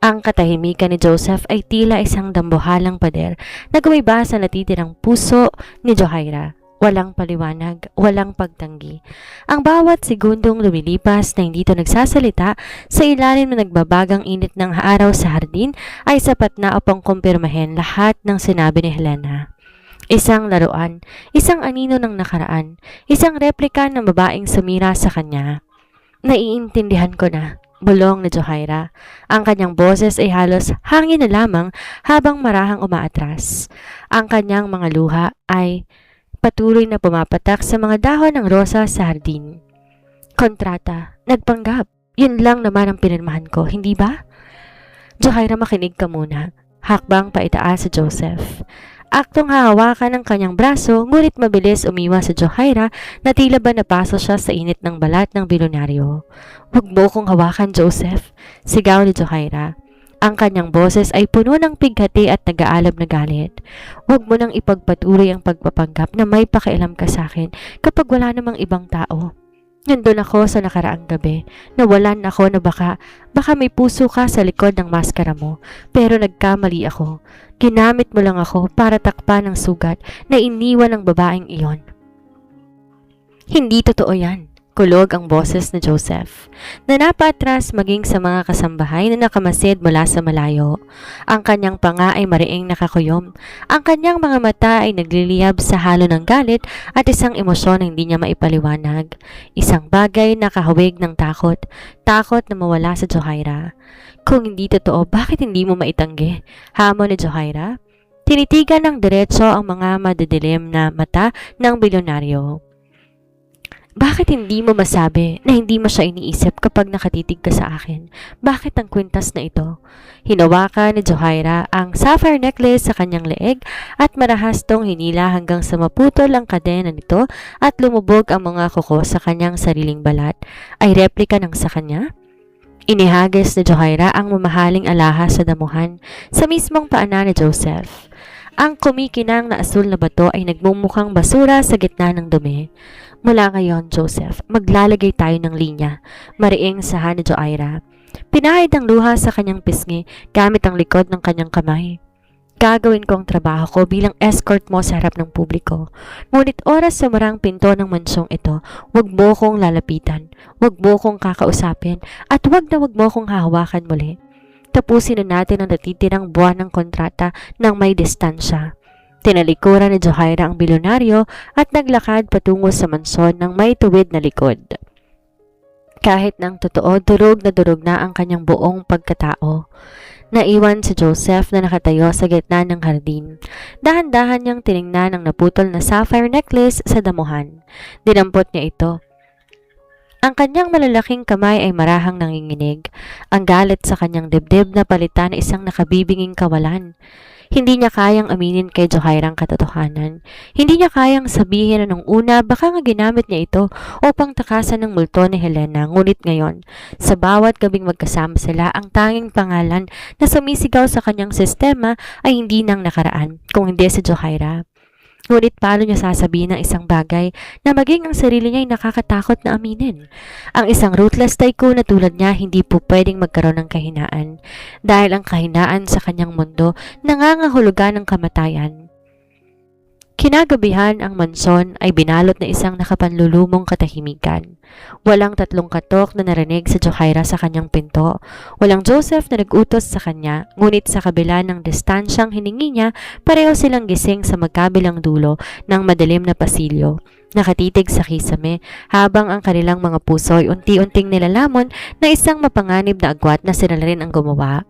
Ang katahimikan ni Joseph ay tila isang dambuhalang pader na gumiba sa natitirang puso ni Johaira. Walang paliwanag, walang pagtanggi. Ang bawat segundong lumilipas na hindi ito nagsasalita sa ilalim na nagbabagang init ng araw sa hardin ay sapat na upang kumpirmahin lahat ng sinabi ni Helena. Isang laruan, isang anino ng nakaraan, isang replika ng babaeng sumira sa kanya. Naiintindihan ko na, bulong ni Johaira. Ang kanyang boses ay halos hangin na lamang habang marahang umaatras. Ang kanyang mga luha ay patuloy na pumapatak sa mga dahon ng rosa sa hardin. Kontrata, nagpanggap. Yun lang naman ang pinirmahan ko, hindi ba? Johaira, makinig ka muna. Hakbang paitaas sa Joseph. Aktong hahawakan ng kanyang braso, ngunit mabilis umiwas sa Johaira na tila ba napaso siya sa init ng balat ng bilyonaryo. Huwag mo kong hawakan, Joseph. Sigaw ni Johaira. Ang kanyang boses ay puno ng pighati at nag-aalab na galit. Huwag mo nang ipagpatuloy ang pagpapanggap na may pakialam ka sa akin kapag wala namang ibang tao. Nandun ako sa nakaraang gabi. Nawalan ako na baka may puso ka sa likod ng maskara mo. Pero nagkamali ako. Ginamit mo lang ako para takpan ang sugat na iniwan ng babaeng iyon. Hindi totoo yan. Kulog ang boses ni Joseph, na napaatras maging sa mga kasambahay na nakamasid mula sa malayo. Ang kanyang panga ay mariing nakakuyom. Ang kanyang mga mata ay nagliliyab sa halo ng galit at isang emosyon na hindi niya maipaliwanag. Isang bagay na kahawig ng takot. Takot na mawala sa Johaira. Kung hindi totoo, bakit hindi mo maitanggi? Hamon ni Johaira. Tinitigan ng diretso ang mga madidilim na mata ng bilyonaryo. Bakit hindi mo masabi na hindi mo siya iniisip kapag nakatitig ka sa akin? Bakit ang kwintas na ito? Hinawakan ni Johaira ang sapphire necklace sa kanyang leeg at marahas tong hinila hanggang sa maputol ang kadena nito at lumubog ang mga kuko sa kanyang sariling balat. Ay replika ng sa kanya? Inihagis ni Johaira ang mamahaling alahas sa damuhan sa mismong paanan ni Joseph. Ang kumikinang na asul na bato ay nagmumukhang basura sa gitna ng dumi. Mula ngayon, Joseph, maglalagay tayo ng linya. Mariing sahan ni Johaira. Pinahid ang luha sa kanyang pisngi gamit ang likod ng kanyang kamay. Gagawin ko ang trabaho ko bilang escort mo sa harap ng publiko. Ngunit oras sa marang pinto ng mansyong ito, wag mo kong lalapitan, wag mo kong kakausapin, at wag mo kong hahawakan muli. Tapusin na natin ang natitirang buwan ng kontrata ng may distansya. Tinalikuran ni Johaira ang bilyonaryo at naglakad patungo sa mansyon ng may tuwid na likod. Kahit ng totoo, durog na ang kanyang buong pagkatao. Naiwan si Joseph na nakatayo sa gitna ng hardin. Dahan-dahan niyang tiningnan ang naputol na sapphire necklace sa damuhan. Dinampot niya ito. Ang kanyang malalaking kamay ay marahang nanginginig. Ang galit sa kanyang dibdib na palitan na isang nakabibinging kawalan. Hindi niya kayang aminin kay Johaira ang katotohanan. Hindi niya kayang sabihin na nung una baka nga ginamit niya ito upang takasan ng multo ni Helena. Ngunit ngayon, sa bawat gabing magkasama sila, ang tanging pangalan na sumisigaw sa kanyang sistema ay hindi nang nakaraan, kung hindi si Johaira. Ngunit paano niya sasabihin ng isang bagay na maging ang sarili niya ay nakakatakot na aminin? Ang isang ruthless tycoon na tulad niya hindi po pwedeng magkaroon ng kahinaan dahil ang kahinaan sa kanyang mundo nangangahulugan ng kamatayan. Kinagabihan ang mansyon ay binalot na isang nakapanlulumong katahimikan. Walang tatlong katok na narinig sa Johaira sa kanyang pinto. Walang Joseph na nag-utos sa kanya, ngunit sa kabila ng distansyang hiningi niya, pareho silang gising sa magkabilang dulo ng madilim na pasilyo. Nakatitig sa kisame habang ang kanilang mga puso ay unti-unting nilalamon na isang mapanganib na agwat na sila rin ang gumawa.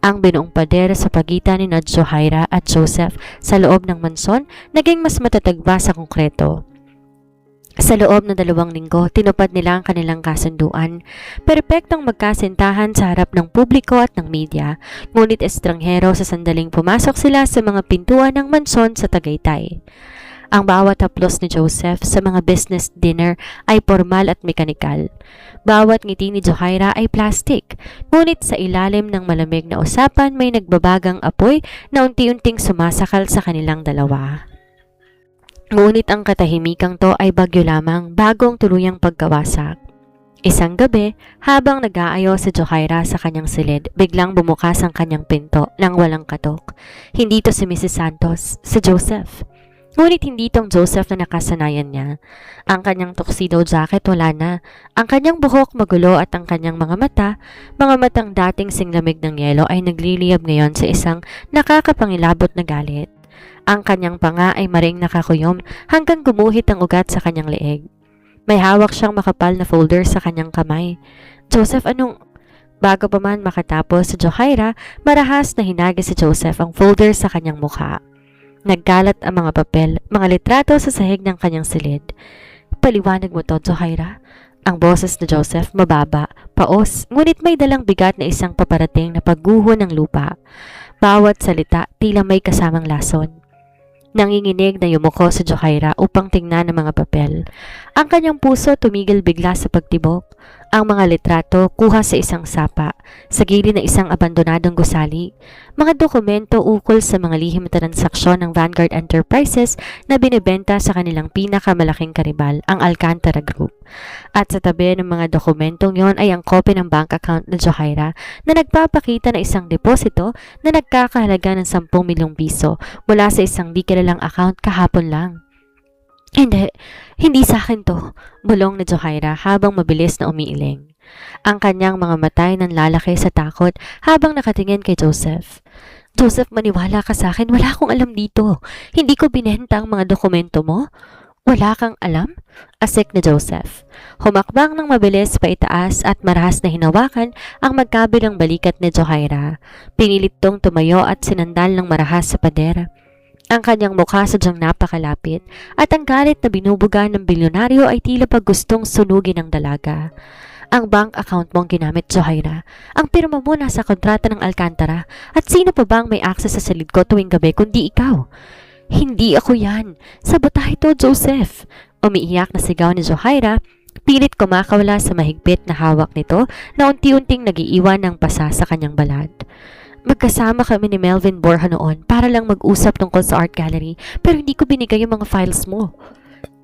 Ang binuong pader sa pagitan ni Johaira at Joseph sa loob ng mansyon naging mas matatag pa sa konkreto. Sa loob ng 2 linggo, tinupad nila ang kanilang kasunduan. Perpektong magkasintahan sa harap ng publiko at ng media, ngunit estranghero sa sandaling pumasok sila sa mga pintuan ng mansyon sa Tagaytay. Ang bawat haplos ni Joseph sa mga business dinner ay formal at mekanikal. Bawat ngiti ni Johaira ay plastic, ngunit sa ilalim ng malamig na usapan may nagbabagang apoy na unti-unting sumasakal sa kanilang dalawa. Ngunit ang katahimikang to ay bagyo lamang bagong tuluyang pagkawasak. Isang gabi, habang nag-aayos si Johaira sa kanyang silid, biglang bumukas ang kanyang pinto nang walang katok. Hindi to si Mrs. Santos, si Joseph. Ngunit hindi itong Joseph na nakasanayan niya. Ang kanyang tuxedo jacket wala na. Ang kanyang buhok magulo at ang kanyang mga matang dating singlamig ng yelo ay nagliliyab ngayon sa isang nakakapangilabot na galit. Ang kanyang panga ay maring nakakuyom hanggang gumuhit ang ugat sa kanyang leeg. May hawak siyang makapal na folder sa kanyang kamay. Joseph, anong... Bago pa man makatapos si Johaira, marahas na hinagis si Joseph ang folder sa kanyang mukha. Nagkalat ang mga papel, mga litrato sa sahig ng kanyang silid. Paliwanag mo to, Johaira. Ang boses ni Joseph mababa, paos, ngunit may dalang bigat na isang paparating na pagguho ng lupa. Bawat salita tila may kasamang lason. Nanginginig na yumuko si Johaira upang tingnan ang mga papel. Ang kanyang puso tumigil bigla sa pagtibok. Ang mga litrato kuha sa isang sapa, sa gilid ng isang abandonadong gusali. Mga dokumento ukol sa mga lihim na transaksyon ng Vanguard Enterprises na binibenta sa kanilang pinakamalaking karibal, ang Alcantara Group. At sa tabi ng mga dokumentong yon ay ang kopya ng bank account ni Johaira na nagpapakita ng isang deposito na nagkakahalaga ng 10 milyong piso mula sa isang di kilalang account kahapon lang. Hindi, hindi sa akin to, bulong ni Johaira habang mabilis na umiiling. Ang kanyang mga mata ay nanlalaki sa takot habang nakatingin kay Joseph. Joseph, maniwala ka sa akin, wala akong alam dito. Hindi ko binenta ang mga dokumento mo. Wala kang alam? Asik ni Joseph. Humakbang ng mabilis pa itaas at marahas na hinawakan ang magkabilang balikat ni Johaira. Pinilit tong tumayo at sinandal ng marahas sa pader. Ang kanyang mukha sadyang napakalapit at ang galit na binubuga ng bilyonaryo ay tila pag gustong sunugin ng dalaga. Ang bank account mong ginamit, Johaira. Ang pirma mo nasa kontrata ng Alcantara at sino pa bang may access sa silid ko tuwing gabi kundi ikaw? Hindi ako yan. Sabotahe ito, Joseph. Umiiyak na sigaw ni Johaira, pilit kumakawala sa mahigpit na hawak nito na unti-unting nagiiwan ng pasa sa kanyang balat. Magkasama kami ni Melvin Borja noon para lang mag-usap tungkol sa art gallery pero hindi ko binigay yung mga files mo.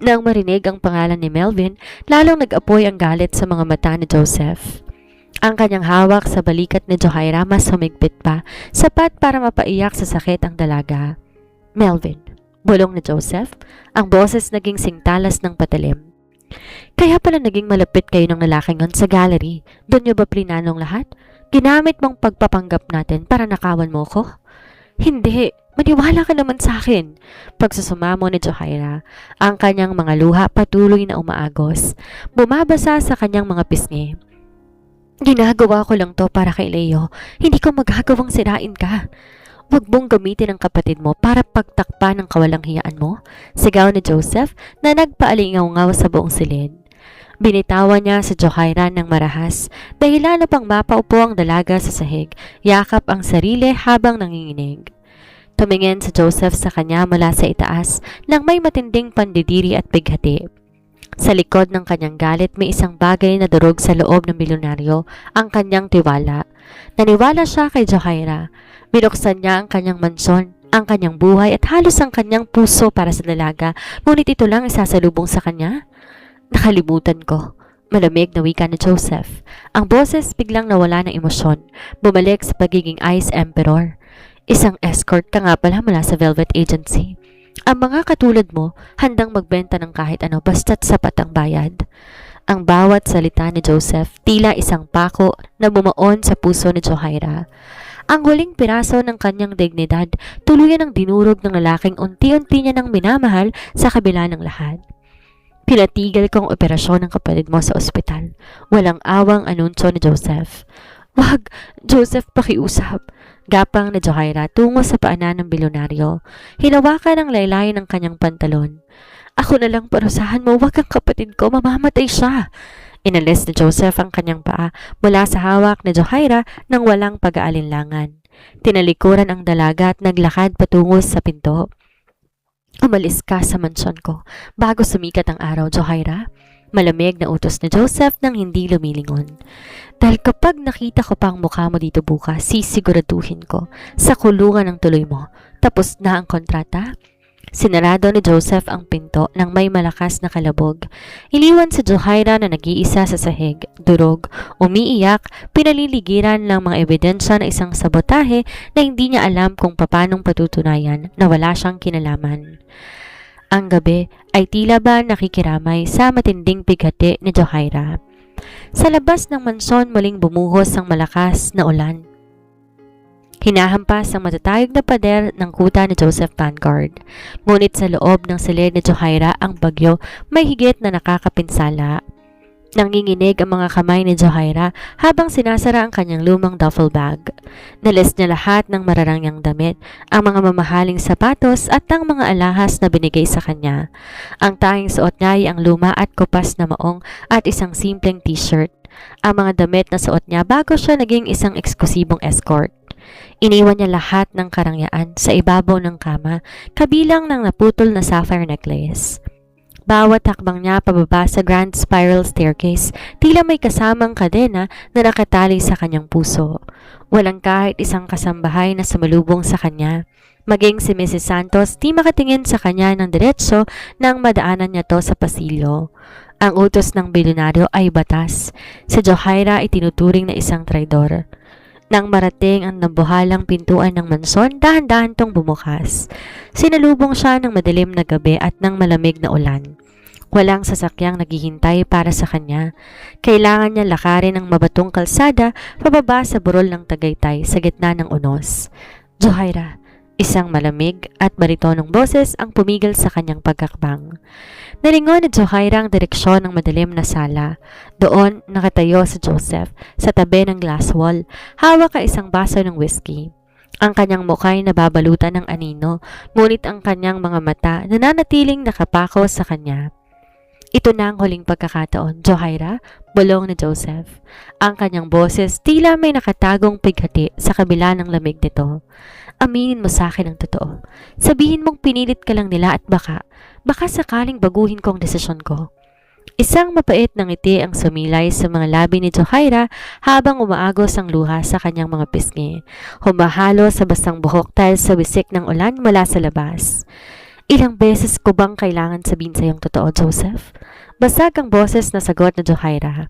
Nang marinig ang pangalan ni Melvin, lalong nag-apoy ang galit sa mga mata ni Joseph. Ang kanyang hawak sa balikat ni Johaira mas humigpit pa, sapat para mapaiyak sa sakit ang dalaga. Melvin, bulong ni Joseph, ang boses naging singtalas ng patalim. Kaya pala naging malapit kayo ng lalaking yon sa gallery. Doon niyo ba plinanong lahat? Ginamit mong pagpapanggap natin para nakawan mo ko? Hindi, maniwala ka naman sa akin. Pagsusumamo ni Johaira, ang kanyang mga luha patuloy na umaagos. Bumabasa sa kanyang mga pisngi. Ginagawa ko lang to para kay Leo. Hindi ko magagawang sirain ka. Huwag mong gamitin ang kapatid mo para pagtakpan ng kawalang hiyaan mo. Sigaw ni Joseph na nagpaalingaw-ngaw sa buong silid. Binitawan niya si Johaira ng marahas, dahilan na pang mapaupo ang dalaga sa sahig, yakap ang sarili habang nanginginig. Tumingin si Joseph sa kanya mula sa itaas nang may matinding pandidiri at bighati. Sa likod ng kanyang galit may isang bagay na durog sa loob ng milyonaryo, ang kanyang tiwala. Naniwala siya kay Johaira. Binuksan niya ang kanyang mansyon, ang kanyang buhay at halos ang kanyang puso para sa dalaga, ngunit ito lang isasalubong sa kanya. Nakalimutan ko. Malamig na wika ni Joseph. Ang boses biglang nawala ng emosyon. Bumalik sa pagiging Ice Emperor. Isang escort ka nga pala mula sa Velvet Agency. Ang mga katulad mo, handang magbenta ng kahit ano basta't sapat ang bayad. Ang bawat salita ni Joseph tila isang pako na bumaon sa puso ni Johaira. Ang huling piraso ng kanyang dignidad tuluyan ang dinurog ng lalaking unti-unti niya nang minamahal sa kabila ng lahat. Pinatigil kong operasyon ng kapatid mo sa ospital. Walang awang anunsyo ni Joseph. Wag, Joseph, pakiusap. Gapang ni Johaira tungo sa paanan ng bilyonaryo. Hinawakan ang laylayan ng kanyang pantalon. Ako na lang parusahan mo, wag ang kapatid ko, mamamatay siya. Inalis ni Joseph ang kanyang paa mula sa hawak ni Johaira nang walang pag-aalinlangan. Tinalikuran ang dalaga at naglakad patungo sa pinto. Umalis ka sa mansyon ko bago sumikat ang araw, Johaira. Malamig na utos ni Joseph nang hindi lumilingon. Dahil kapag nakita ko pa ang mukha mo dito bukas, sisiguraduhin ko sa kulungan ng tuloy mo. Tapos na ang kontrata? Sinarado ni Joseph ang pinto nang may malakas na kalabog. Iniwan si Johaira na nag-iisa sa sahig, durog, umiiyak, pinaliligiran ng mga ebidensya ng isang sabotahe na hindi niya alam kung paanong patutunayan na wala siyang kinalaman. Ang gabi ay tila ba nakikiramay sa matinding bighati ni Johaira. Sa labas ng mansyon muling bumuhos ang malakas na ulan. Hinahampas ang matatayog na pader ng kuta ni Joseph Vanguard. Ngunit sa loob ng silid ni Johaira ang bagyo may higit na nakakapinsala. Nanginginig ang mga kamay ni Johaira habang sinasara ang kanyang lumang duffel bag. Nalis niya lahat ng mararangyang damit, ang mga mamahaling sapatos at ang mga alahas na binigay sa kanya. Ang tanging suot niya ay ang luma at kupas na maong at isang simpleng t-shirt. Ang mga damit na suot niya bago siya naging isang eksklusibong escort. Iniwan niya lahat ng karangyaan sa ibabaw ng kama, kabilang ng naputol na sapphire necklace. Bawat hakbang niya pababa sa grand spiral staircase, tila may kasamang kadena na nakatali sa kanyang puso. Walang kahit isang kasambahay na sumalubong sa kanya. Maging si Mrs. Santos di makatingin sa kanya ng diretso nang madaanan niya to sa pasilyo. Ang utos ng bilyonaryo ay batas. Si Johaira ay tinuturing na isang traidor. Nang marating ang nabuhalang pintuan ng mansyon, dahan-dahan tong bumukas. Sinalubong siya ng madilim na gabi at ng malamig na ulan. Walang sasakyang naghihintay para sa kanya. Kailangan niya lakarin ang mabatong kalsada pababa sa burol ng Tagaytay sa gitna ng unos. Johaira, isang malamig at baritonong boses ang pumigil sa kanyang pagkakbang. Nalingon ni Johaira ang direksyon ng madilim na sala. Doon nakatayo si Joseph sa tabi ng glass wall, hawak ang isang baso ng whiskey. Ang kanyang mukha ay nababalutan ng anino, ngunit ang kanyang mga mata nananatiling nakapako sa kanya. Ito na ang huling pagkakataon, Johaira, bulong ni Joseph. Ang kanyang boses tila may nakatagong pighati sa kabila ng lamig nito. Aminin mo sa akin ang totoo. Sabihin mong pinilit ka lang nila at baka sakaling baguhin ko ang desisyon ko. Isang mapait na ngiti ang sumilay sa mga labi ni Johaira habang umaagos ang luha sa kanyang mga pisngi. Humahalo sa basang buhok dahil sa wisik ng ulan mula sa labas. Ilang beses ko bang kailangan sabihin sa iyong totoo, Joseph? Basag ang boses na sagot na Johaira.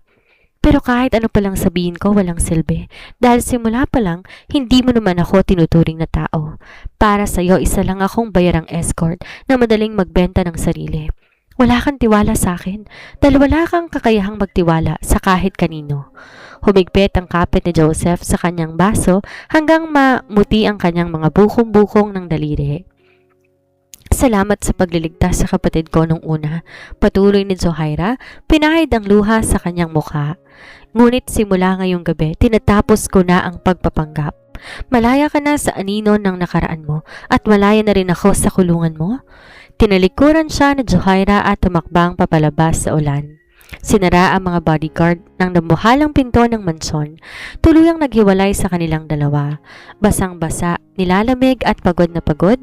Pero kahit ano palang sabihin ko, walang silbi. Dahil simula pa lang, hindi mo naman ako tinuturing na tao. Para sa iyo, isa lang akong bayarang escort na madaling magbenta ng sarili. Wala kang tiwala sa akin dahil wala kang kakayahang magtiwala sa kahit kanino. Humigpit ang kapit ni Joseph sa kanyang baso hanggang mamuti ang kanyang mga bukong-bukong ng daliri. Salamat sa pagliligtas sa kapatid ko nung una. Patuloy ni Johaira, pinahid ang luha sa kanyang mukha. Ngunit simula ngayong gabi, tinatapos ko na ang pagpapanggap. Malaya ka na sa anino ng nakaraan mo at malaya na rin ako sa kulungan mo. Tinalikuran siya ni Johaira at tumakbang papalabas sa ulan. Sinara ang mga bodyguard ng nabuhalang pinto ng mansyon. Tuluyang naghiwalay sa kanilang dalawa. Basang-basa, nilalamig at pagod na pagod,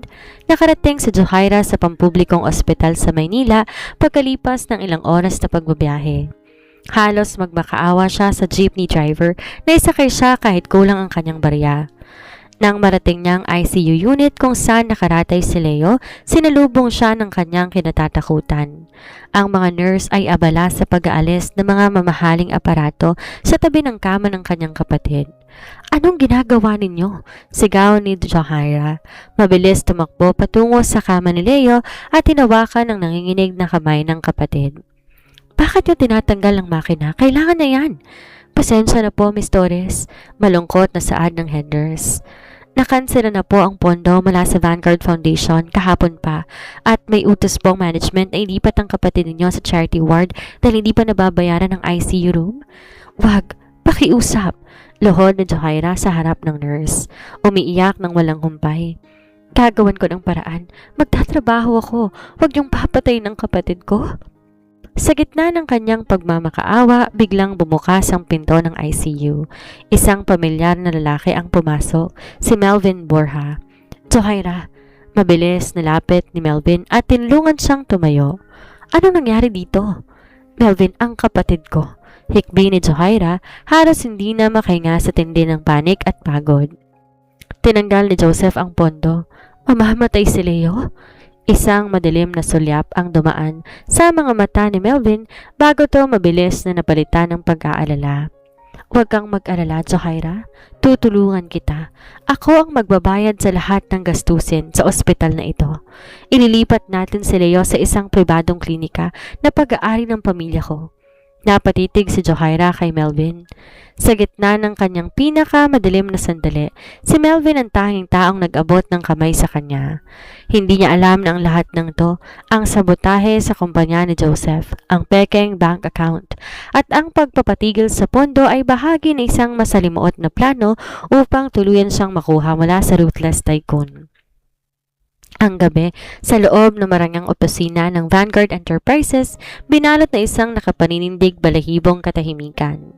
nakarating si Johaira sa pampublikong ospital sa Maynila pagkalipas ng ilang oras na pagbabiyahe. Halos magmakaawa siya sa jeepney driver na isakay siya kahit kulang ang kanyang barya. Nang marating niya ang ICU unit kung saan nakaratay si Leo, sinalubong siya ng kanyang kinatatakutan. Ang mga nurse ay abala sa pag-aalis ng mga mamahaling aparato sa tabi ng kama ng kanyang kapatid. Anong ginagawa ninyo? Sigaw ni Johaira. Mabilis tumakbo patungo sa kama ni Leo at hinawakan ang nanginginig na kamay ng kapatid. Bakit niyo tinatanggal ang makina? Kailangan na yan. Pasensya na po, Miss Torres. Malungkot na saad ng head nurse. Nakansela na po ang pondo mula sa Vanguard Foundation kahapon pa at may utos pong management na ilipat ang kapatid ninyo sa charity ward dahil hindi pa nababayaran ang ICU room. Wag, pakiusap, lohod ni Johaira sa harap ng nurse. Umiiyak ng walang humpay. Gagawan ko ng paraan. Magtatrabaho ako. Wag niyong papatayin ng kapatid ko. Sa gitna ng kanyang pagmamakaawa, biglang bumukas ang pinto ng ICU. Isang pamilyar na lalaki ang pumasok, si Melvin Borja. Johaira, mabilis nilapit ni Melvin at tinulungan siyang tumayo. Ano nangyari dito? Melvin, ang kapatid ko. Hikbi ni Johaira, halos hindi na makahinga sa tindi ng panik at pagod. Tinanggal ni Joseph ang pondo. Mamamatay si Leo? Isang madilim na sulyap ang dumaan sa mga mata ni Melvin bago to mabilis na napalitan ng pag-aalala. Huwag kang mag-alala, Johaira. Tutulungan kita. Ako ang magbabayad sa lahat ng gastusin sa ospital na ito. Ililipat natin si Leo sa isang pribadong klinika na pag-aari ng pamilya ko. Napatitig si Johaira kay Melvin. Sa gitna ng kanyang pinakamadilim na sandali, si Melvin ang tanging taong nag-abot ng kamay sa kanya. Hindi niya alam na ang lahat ng to, ang sabotahe sa kumpanya ni Joseph, ang pekeng bank account, at ang pagpapatigil sa pondo ay bahagi ng isang masalimuot na plano upang tuluyan siyang makuha mula sa ruthless tycoon. Ang gabi, sa loob ng marangyang opisina ng Vanguard Enterprises, binalot na isang nakapaninindig balahibong katahimikan.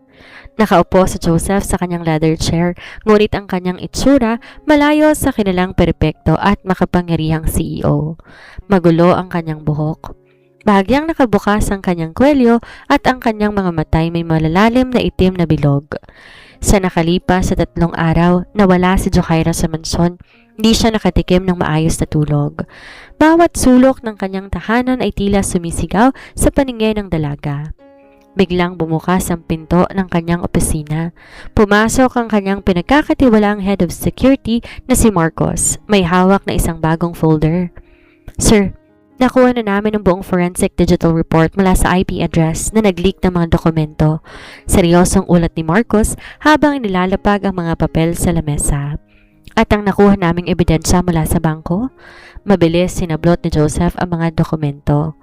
Nakaupo si Joseph sa kanyang leather chair, ngunit ang kanyang itsura malayo sa kinilang perpekto at makapangyarihang CEO. Magulo ang kanyang buhok. Bahagyang nakabukas ang kanyang kwelyo at ang kanyang mga matay may malalalim na itim na bilog. Sa nakalipas sa 3 araw, nawala si Johaira sa mansyon. Hindi siya nakatikim ng maayos na tulog. Bawat sulok ng kanyang tahanan ay tila sumisigaw sa paningin ng dalaga. Biglang bumukas ang pinto ng kanyang opisina. Pumasok ang kanyang pinagkakatiwalaang head of security na si Marcos. May hawak na isang bagong folder. Sir, nakuha na namin ang buong forensic digital report mula sa IP address na nag-leak ng mga dokumento. Seryosong ulat ni Marcos habang nilalapag ang mga papel sa lamesa. At ang nakuha naming ebidensya mula sa bangko? Mabilis sinablot ni Joseph ang mga dokumento.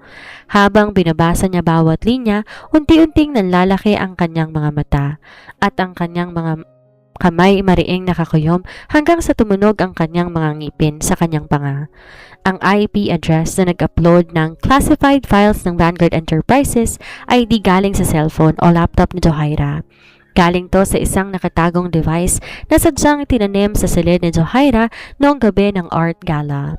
Habang binabasa niya bawat linya, unti-unting nanlalaki ang kanyang mga mata at ang kanyang mga kamay mariing nakakuyom hanggang sa tumunog ang kanyang mga ngipin sa kanyang panga. Ang IP address na nag-upload ng classified files ng Vanguard Enterprises ay di galing sa cellphone o laptop ni Johaira. Galing to sa isang nakatagong device na sadyang tinanim sa silid ni Johaira noong gabi ng art gala.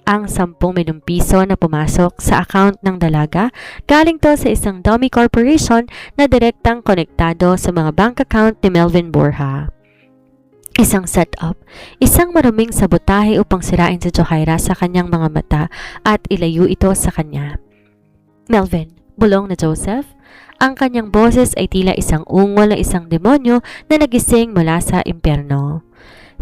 Ang 10 milyong piso na pumasok sa account ng dalaga, galing to sa isang dummy corporation na direktang konektado sa mga bank account ni Melvin Borja. Isang setup, isang maraming sabotahe upang sirain si Johaira sa kanyang mga mata at ilayo ito sa kanya. Melvin, bulong na Joseph. Ang kanyang boses ay tila isang ungol na isang demonyo na nagising mula sa impyerno.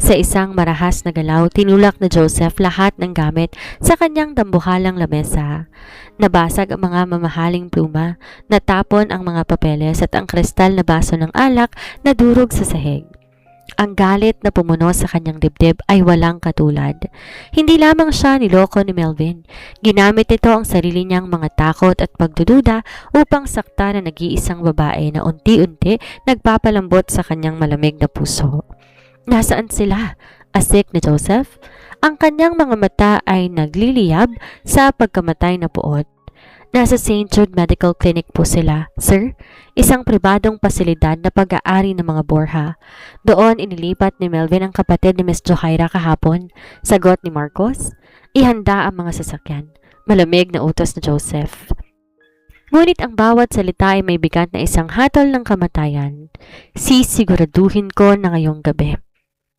Sa isang marahas na galaw, tinulak na Joseph lahat ng gamit sa kanyang dambuhalang lamesa. Nabasag ang mga mamahaling pluma, natapon ang mga papeles at ang kristal na baso ng alak na durog sa sahig. Ang galit na pumuno sa kanyang dibdib ay walang katulad. Hindi lamang siya niloko ni Melvin. Ginamit ito ang sarili niyang mga takot at pagdududa upang sakta na nag-iisang babae na unti-unti nagpapalambot sa kanyang malamig na puso. Nasaan sila? Asik ni Joseph. Ang kanyang mga mata ay nagliliyab sa pagkamatay na puot. Nasa St. Jude Medical Clinic po sila, sir. Isang pribadong pasilidad na pag-aari ng mga Borja. Doon inilipat ni Melvin ang kapatid ni Miss Johaira kahapon. Sagot ni Marcos. Ihanda ang mga sasakyan. Malamig na utos ni Joseph. Ngunit ang bawat salita ay may bigat na isang hatol ng kamatayan. Sisiguraduhin ko na ngayong gabi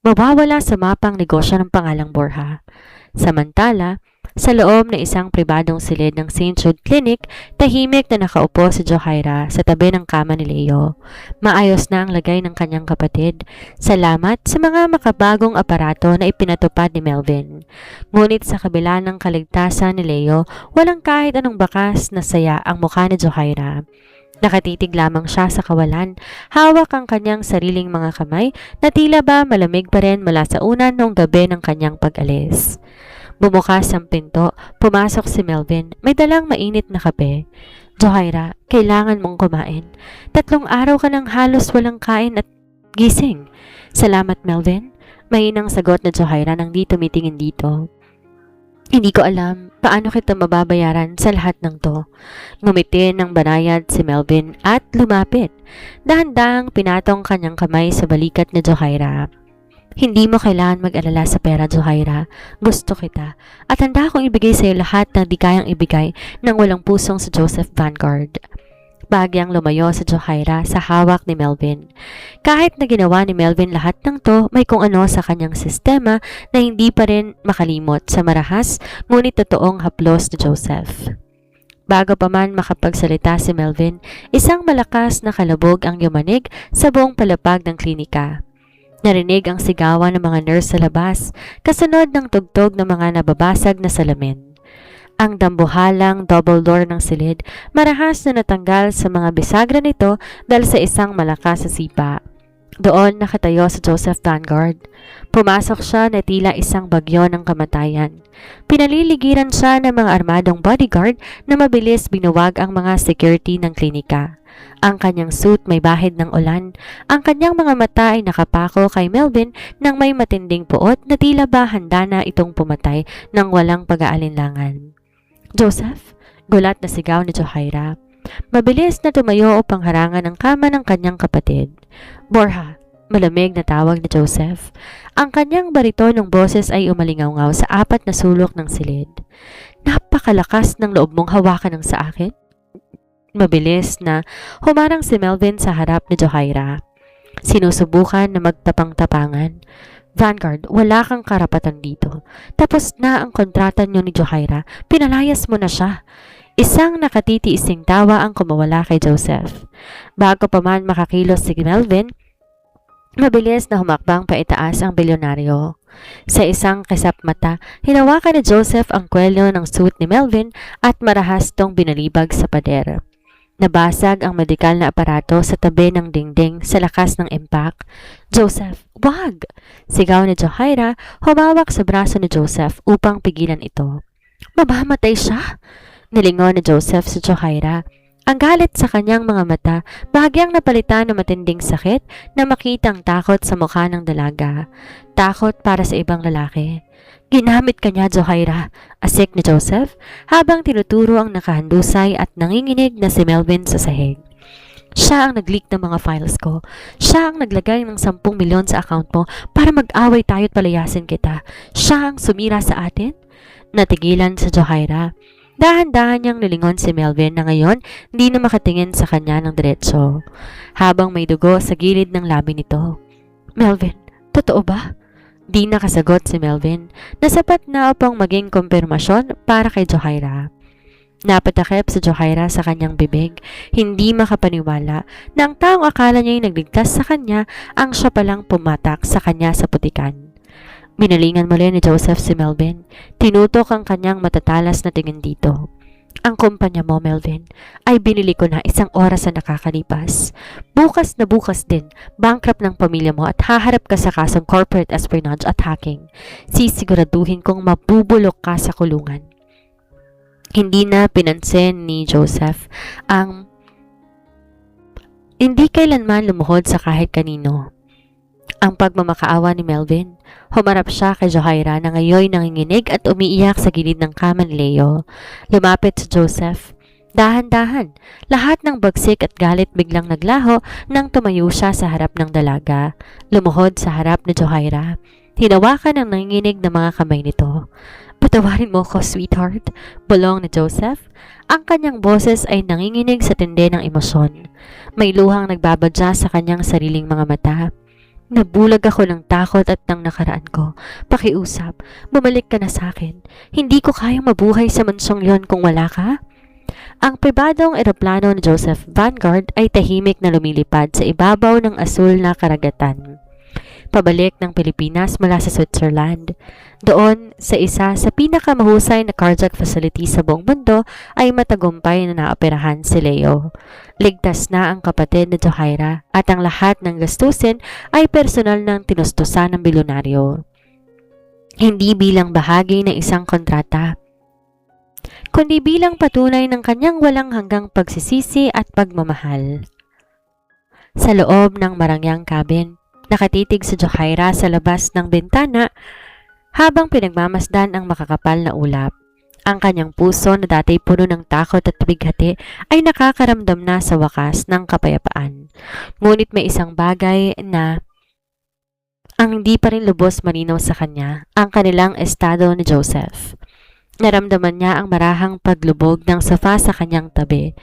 mawawala sa mapang negosyo ng pangalang Borja. Samantala, sa loob ng isang pribadong silid ng St. Jude Clinic, tahimik na nakaupo si Johaira sa tabi ng kama ni Leo. Maayos na ang lagay ng kanyang kapatid. Salamat sa mga makabagong aparato na ipinatupad ni Melvin. Ngunit sa kabila ng kaligtasan ni Leo, walang kahit anong bakas na saya ang mukha ni Johaira. Nakatitig lamang siya sa kawalan. Hawak ang kanyang sariling mga kamay na tila ba malamig pa rin mula sa unan noong gabi ng kanyang pag-alis. Bumukas ang pinto, pumasok si Melvin, may dalang mainit na kape. Johaira, kailangan mong kumain. 3 araw ka nang halos walang kain at gising. Salamat, Melvin. Mainang sagot na Johaira nang di tumitingin dito. Hindi ko alam paano kita mababayaran sa lahat ng to. Ngumiti ng banayad si Melvin at lumapit. Dahan-dahang pinatong kanyang kamay sa balikat ni Johaira. Hindi mo kailangan mag-alala sa pera, Johaira. Gusto kita. At handa akong ibigay sa iyo lahat ng di kayang ibigay ng walang pusong sa Joseph Vanguard. Bagyang lumayo sa Johaira sa hawak ni Melvin. Kahit na ginawa ni Melvin lahat ng to, may kung ano sa kanyang sistema na hindi pa rin makalimot sa marahas, ngunit totoong haplos ni Joseph. Bago pa man makapagsalita si Melvin, isang malakas na kalabog ang yumanig sa buong palapag ng klinika. Narinig ang sigawan ng mga nurse sa labas, kasunod ng tugtog ng mga nababasag na salamin. Ang dambuhalang double door ng silid, marahas na natanggal sa mga bisagra nito dahil sa isang malakas na sipa. Doon nakatayo si Joseph Vanguard. Pumasok siya na tila isang bagyo ng kamatayan. Pinaliligiran siya ng mga armadong bodyguard na mabilis binuwag ang mga security ng klinika. Ang kanyang suit may bahid ng ulan. Ang kanyang mga mata ay nakapako kay Melvin nang may matinding puot na tila ba handa na itong pumatay ng walang pag-aalinlangan. Joseph? Gulat na sigaw ni Johaira. Mabilis na tumayo upang harangan ang kama ng kanyang kapatid. Borja, malamig na tawag ni Joseph. Ang kanyang baritonong boses ay umalingaw-ngaw sa 4 na sulok ng silid. Napakalakas ng loob mong hawakan ng sa akin. Mabilis na humarang si Melvin sa harap ni Johaira. Sinusubukan na magtapang-tapangan. Vanguard, wala kang karapatan dito. Tapos na ang kontrata niyo ni Johaira. Pinalayas mo na siya. Isang nakatitiising tawa ang kumawala kay Joseph. Bago pa man makakilos si Melvin, mabilis na humakbang paitaas ang bilyonaryo. Sa isang kisap mata, hinawakan ni Joseph ang kwelyo ng suit ni Melvin at marahas tong binalibag sa pader. Nabasag ang medikal na aparato sa tabi ng dingding sa lakas ng impact. "Joseph, wag!" Sigaw ni Johaira, humawak sa braso ni Joseph upang pigilan ito. "Mamamatay siya!" Nilingon ni Joseph sa Johaira. Ang galit sa kanyang mga mata, bahagyang napalitan ng matinding sakit na makitang takot sa mukha ng dalaga. Takot para sa ibang lalaki. "Ginamit ka niya, Johaira," asik ni Joseph habang tinuturo ang nakahandusay at nanginginig na si Melvin sa sahig. "Siya ang nag-leak ng mga files ko. Siya ang naglagay ng 10 milyon sa account mo para mag-away tayo at palayasin kita. Siya ang sumira sa atin?" Natigilan sa Johaira. Dahan-dahan niyang nilingon si Melvin na ngayon hindi na makatingin sa kanya ng diretso, habang may dugo sa gilid ng labi nito. "Melvin, totoo ba?" Di nakasagot si Melvin, na sapat na upang maging kumpirmasyon para kay Johaira. Napatakip si Johaira sa kanyang bibig, hindi makapaniwala na ang taong akala niya'y nagligtas sa kanya ang siya palang pumatak sa kanya sa putikan. Binalingan muli ni Joseph si Melvin. Tinutok ang kanyang matatalas na tingin dito. "Ang kumpanya mo, Melvin, ay binili ko na 1 oras na nakakalipas. Bukas na bukas din, bankrupt ng pamilya mo at haharap ka sa kasong corporate espionage at hacking. Sisiguraduhin kong mabubulok ka sa kulungan." Hindi na pinansin ni Joseph ang hindi kailanman lumuhod sa kahit kanino. Ang pagmamakaawa ni Melvin. Humarap siya kay Johaira na ngayon nanginginig at umiiyak sa gilid ng kama ni Leo. Lumapit si Joseph. Dahan-dahan, lahat ng bagsik at galit biglang naglaho nang tumayo siya sa harap ng dalaga. Lumuhod sa harap ni Johaira. Hinawakan ang nanginginig na mga kamay nito. "Patawarin mo ko, sweetheart," bulong ni Joseph. Ang kanyang boses ay nanginginig sa tindi ng emosyon. May luhang nagbabadya sa kanyang sariling mga mata. "Nabulag ako ng takot at ng nakaraan ko. Pakiusap, bumalik ka na sa akin. Hindi ko kayang mabuhay sa mansong yon kung wala ka." Ang pribadong eroplano ni Joseph Vanguard ay tahimik na lumilipad sa ibabaw ng asul na karagatan. Pabalik ng Pilipinas mula sa Switzerland. Doon, sa isa sa pinakamahusay na cardiac facility sa buong mundo, ay matagumpay na naoperahan si Leo. Ligtas na ang kapatid ni Johaira at ang lahat ng gastusin ay personal ng tinustusan ng bilyonaryo. Hindi bilang bahagi ng isang kontrata, kundi bilang patunay ng kanyang walang hanggang pagsisisi at pagmamahal. Sa loob ng marangyang cabin, nakatitig si Johaira sa labas ng bintana habang pinagmamasdan ang makakapal na ulap. Ang kanyang puso na dati puno ng takot at bighati ay nakakaramdam na sa wakas ng kapayapaan. Ngunit may isang bagay na ang hindi pa rin lubos malinaw sa kanya, ang kanilang estado ni Joseph. Naramdaman niya ang marahang paglubog ng sofa sa kanyang tabi.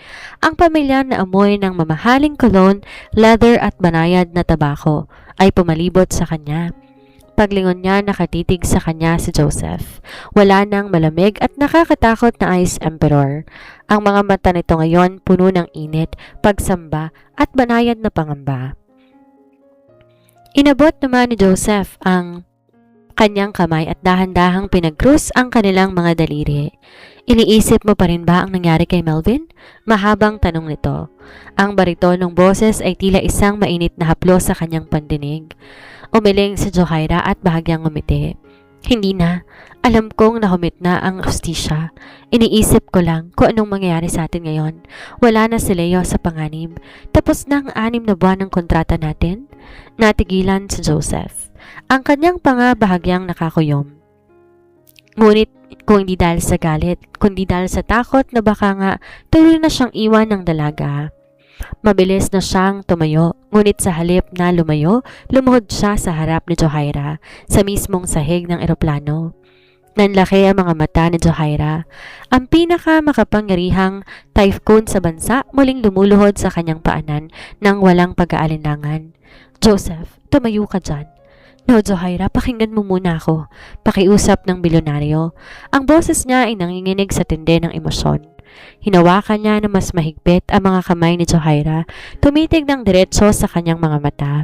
Ang pamilyar na amoy ng mamahaling cologne, leather at banayad na tabako ay pumalibot sa kanya. Paglingon niya, nakatitig sa kanya si Joseph. Wala nang malamig at nakakatakot na Ice Emperor. Ang mga mata nito ngayon puno ng init, pagsamba at banayad na pangamba. Inabot naman ni Joseph ang kanyang kamay at dahan-dahang pinag-cross ang kanilang mga daliri. "Iniisip mo pa rin ba ang nangyari kay Melvin?" Mahabang tanong nito. Ang baritonong boses ay tila isang mainit na haplos sa kanyang pandinig. Umiling si Johaira at bahagyang ngumiti. "Hindi na. Alam kong nahumit na ang hustisya. Iniisip ko lang kung anong mangyayari sa atin ngayon. Wala na si Leo sa panganib. Tapos na ang 6 na buwan ng kontrata natin." Natigilan si Joseph. Ang kanyang panga bahagyang nakakuyom. Ngunit kung hindi dahil sa galit, kundi dahil sa takot na baka nga tuloy na siyang iwan ng dalaga. Mabilis na siyang tumayo, ngunit sa halip na lumayo, lumuhod siya sa harap ni Johaira sa mismong sahig ng eroplano. Nanlaki ang mga mata ni Johaira. Ang pinakamakapangyarihang typhoon sa bansa muling lumuluhod sa kanyang paanan nang walang pag-aalinlangan. "Joseph, tumayo ka dyan." "No, Johaira, pakinggan mo muna ako," pakiusap ng bilyonaryo. Ang boses niya ay nanginginig sa tindi ng emosyon. Hinawakan niya na mas mahigpit ang mga kamay ni Johaira, tumitig ng diretso sa kanyang mga mata.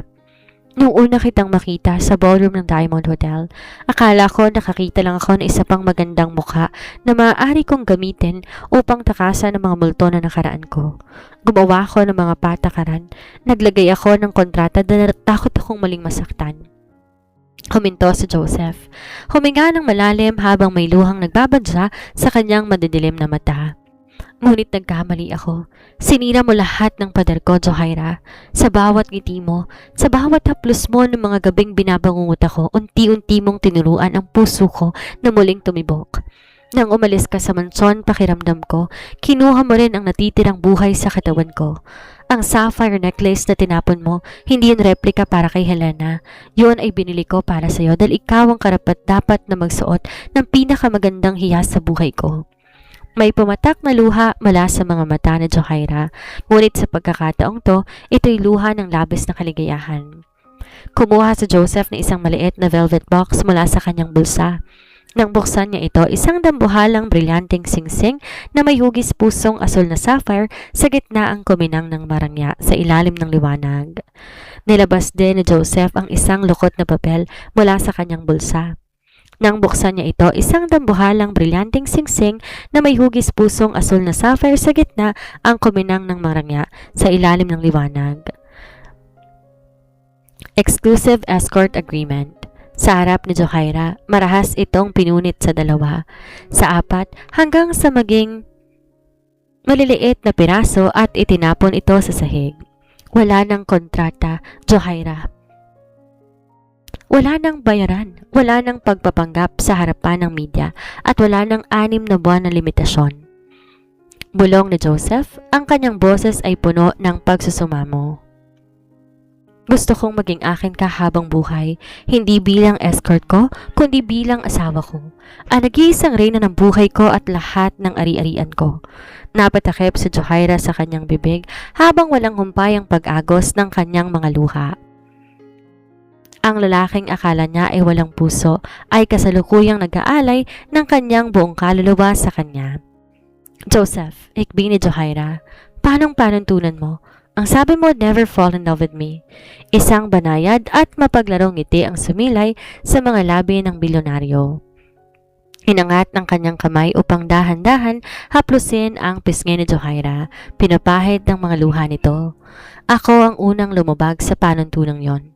Nung una kitang makita sa ballroom ng Diamond Hotel, akala ko nakakita lang ako ng isa pang magandang mukha na maaari kong gamitin upang takasan ang mga multo na nakaraan ko. Gumawa ako ng mga patakaran, naglagay ako ng kontrata dahil takot akong maling masaktan. Huminto si Joseph. Huminga ng malalim habang may luhang nagbabadya sa kanyang madidilim na mata. Ngunit nagkamali ako. Sinira mo lahat ng pader ko, Johaira. Sa bawat ngiti mo, sa bawat haplos mo ng mga gabing binabangungot ako, unti-unti mong tinuruan ang puso ko na muling tumibok. Nang umalis ka sa mansyon, pakiramdam ko, kinuha mo rin ang natitirang buhay sa katawan ko. Ang sapphire necklace na tinapon mo, hindi yun replika para kay Helena. Yun ay binili ko para sa'yo dahil ikaw ang karapat-dapat na magsuot ng pinakamagandang hiyas sa buhay ko. May pumatak na luha mula sa mga mata ni Johaira, ngunit sa pagkakataong to, ito'y luha ng labis na kaligayahan. Kumuha si Joseph ng isang maliit na velvet box mula sa kanyang bulsa. Nang buksan niya ito, isang dambuhalang brilyanteng singsing na may hugis pusong asul na sapphire sa gitna ang kuminang ng marangya sa ilalim ng liwanag. Nilabas din ni Joseph ang isang lukot na papel mula sa kanyang bulsa. Nang buksan niya ito, isang dambuhalang brilyanteng singsing na may hugis pusong asul na sapphire sa gitna ang kuminang ng marangya sa ilalim ng liwanag. Exclusive Escort Agreement. Sa harap ni Johaira, marahas itong pinunit sa 2, sa 4 hanggang sa maging maliliit na piraso at itinapon ito sa sahig. Wala ng kontrata, Johaira. Wala nang bayaran, wala nang pagpapanggap sa harapan ng media at wala nang 6 na buwan na limitasyon. Bulong ni Joseph, ang kanyang boses ay puno ng pagsusumamo. Gusto kong maging akin ka habang buhay, hindi bilang escort ko, kundi bilang asawa ko. Ang nag-iisang reyna ng buhay ko at lahat ng ari-arian ko. Napatakip si Johaira sa kanyang bibig habang walang humpay ang pag-agos ng kanyang mga luha. Ang lalaking akala niya ay walang puso ay kasalukuyang nag-aalay ng kanyang buong kaluluwa sa kanya. Joseph, ikbi ni Johaira, paanong panuntunan mo? Ang sabi mo, never fall in love with me. Isang banayad at mapaglarong ngiti ang sumilay sa mga labi ng bilyonaryo. Hinangat ng kanyang kamay upang dahan-dahan haplusin ang pisngi ni Johaira, pinapahid ng mga luha nito. Ako ang unang lumabag sa panuntunang yon.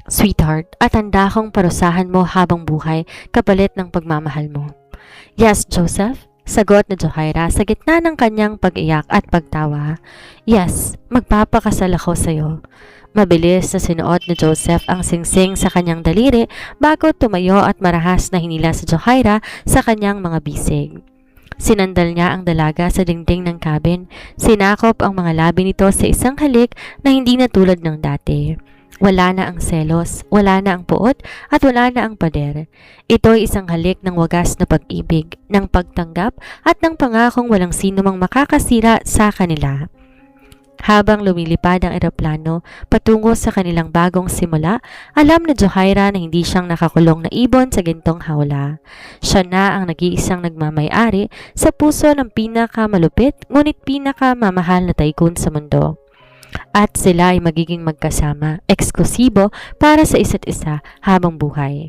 Sweetheart, at handa kong parusahan mo habang buhay kapalit ng pagmamahal mo. Yes, Joseph. Sagot ni Johaira sa gitna ng kanyang pag-iyak at pagtawa. Yes, magpapakasal ako sa'yo. Mabilis na sinuot ni Joseph ang singsing sa kanyang daliri bago tumayo at marahas na hinila si Johaira sa kanyang mga bisig. Sinandal niya ang dalaga sa dingding ng cabin. Sinakop ang mga labi nito sa isang halik na hindi na tulad ng dati. Wala na ang selos, wala na ang puot, at wala na ang pader. Ito'y isang halik ng wagas na pag-ibig, ng pagtanggap, at ng pangakong walang sino mang makakasira sa kanila. Habang lumilipad ang eroplano patungo sa kanilang bagong simula, alam na Johaira na hindi siyang nakakulong na ibon sa gintong hawla. Siya na ang nag-iisang nagmamay-ari sa puso ng pinakamalupit ngunit pinakamamahal na tycoon sa mundo. At sila ay magiging magkasama, eksklusibo para sa isa't isa habang buhay.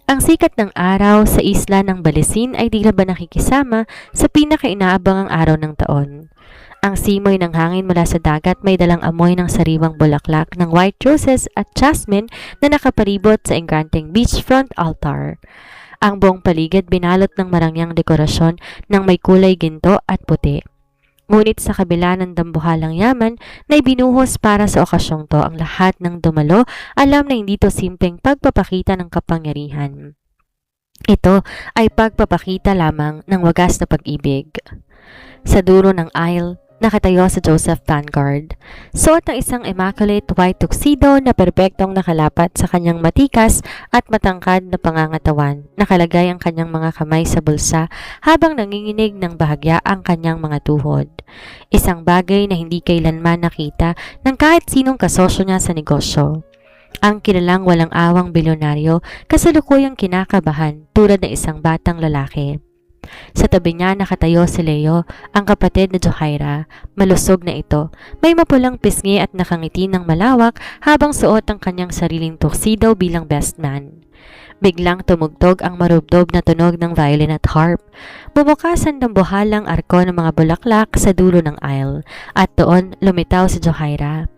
Ang sikat ng araw sa isla ng Balesin ay tila ba nakikisama sa pinakainaabangang araw ng taon. Ang simoy ng hangin mula sa dagat may dalang amoy ng sariwang bulaklak ng white roses at jasmine na nakaparibot sa engkanteng beachfront altar. Ang buong paligid binalot ng marangyang dekorasyon ng may kulay ginto at puti. Ngunit sa kabila ng dambuhalang yaman na ibinuhos para sa okasyong to, ang lahat ng dumalo alam na hindi to simpleng pagpapakita ng kapangyarihan. Ito ay pagpapakita lamang ng wagas na pag-ibig. Sa dulo ng aisle, nakatayo si Joseph Vanguard. Suot ng isang immaculate white tuxedo na perpektong nakalapat sa kanyang matikas at matangkad na pangangatawan. Nakalagay ang kanyang mga kamay sa bulsa habang nanginginig ng bahagya ang kanyang mga tuhod. Isang bagay na hindi kailanman nakita ng kahit sinong kasosyo niya sa negosyo. Ang kilalang walang awang bilyonaryo kasalukuyang kinakabahan tulad ng isang batang lalaki. Sa tabi niya nakatayo si Leo, ang kapatid na Johaira. Malusog na ito. May mapulang pisngi at nakangiti ng malawak habang suot ang kanyang sariling tuxedo bilang best man. Biglang tumugtog ang marubdob na tunog ng violin at harp. Bumukas ang dambuhalang arko ng mga bulaklak sa dulo ng aisle at doon lumitaw si Johaira.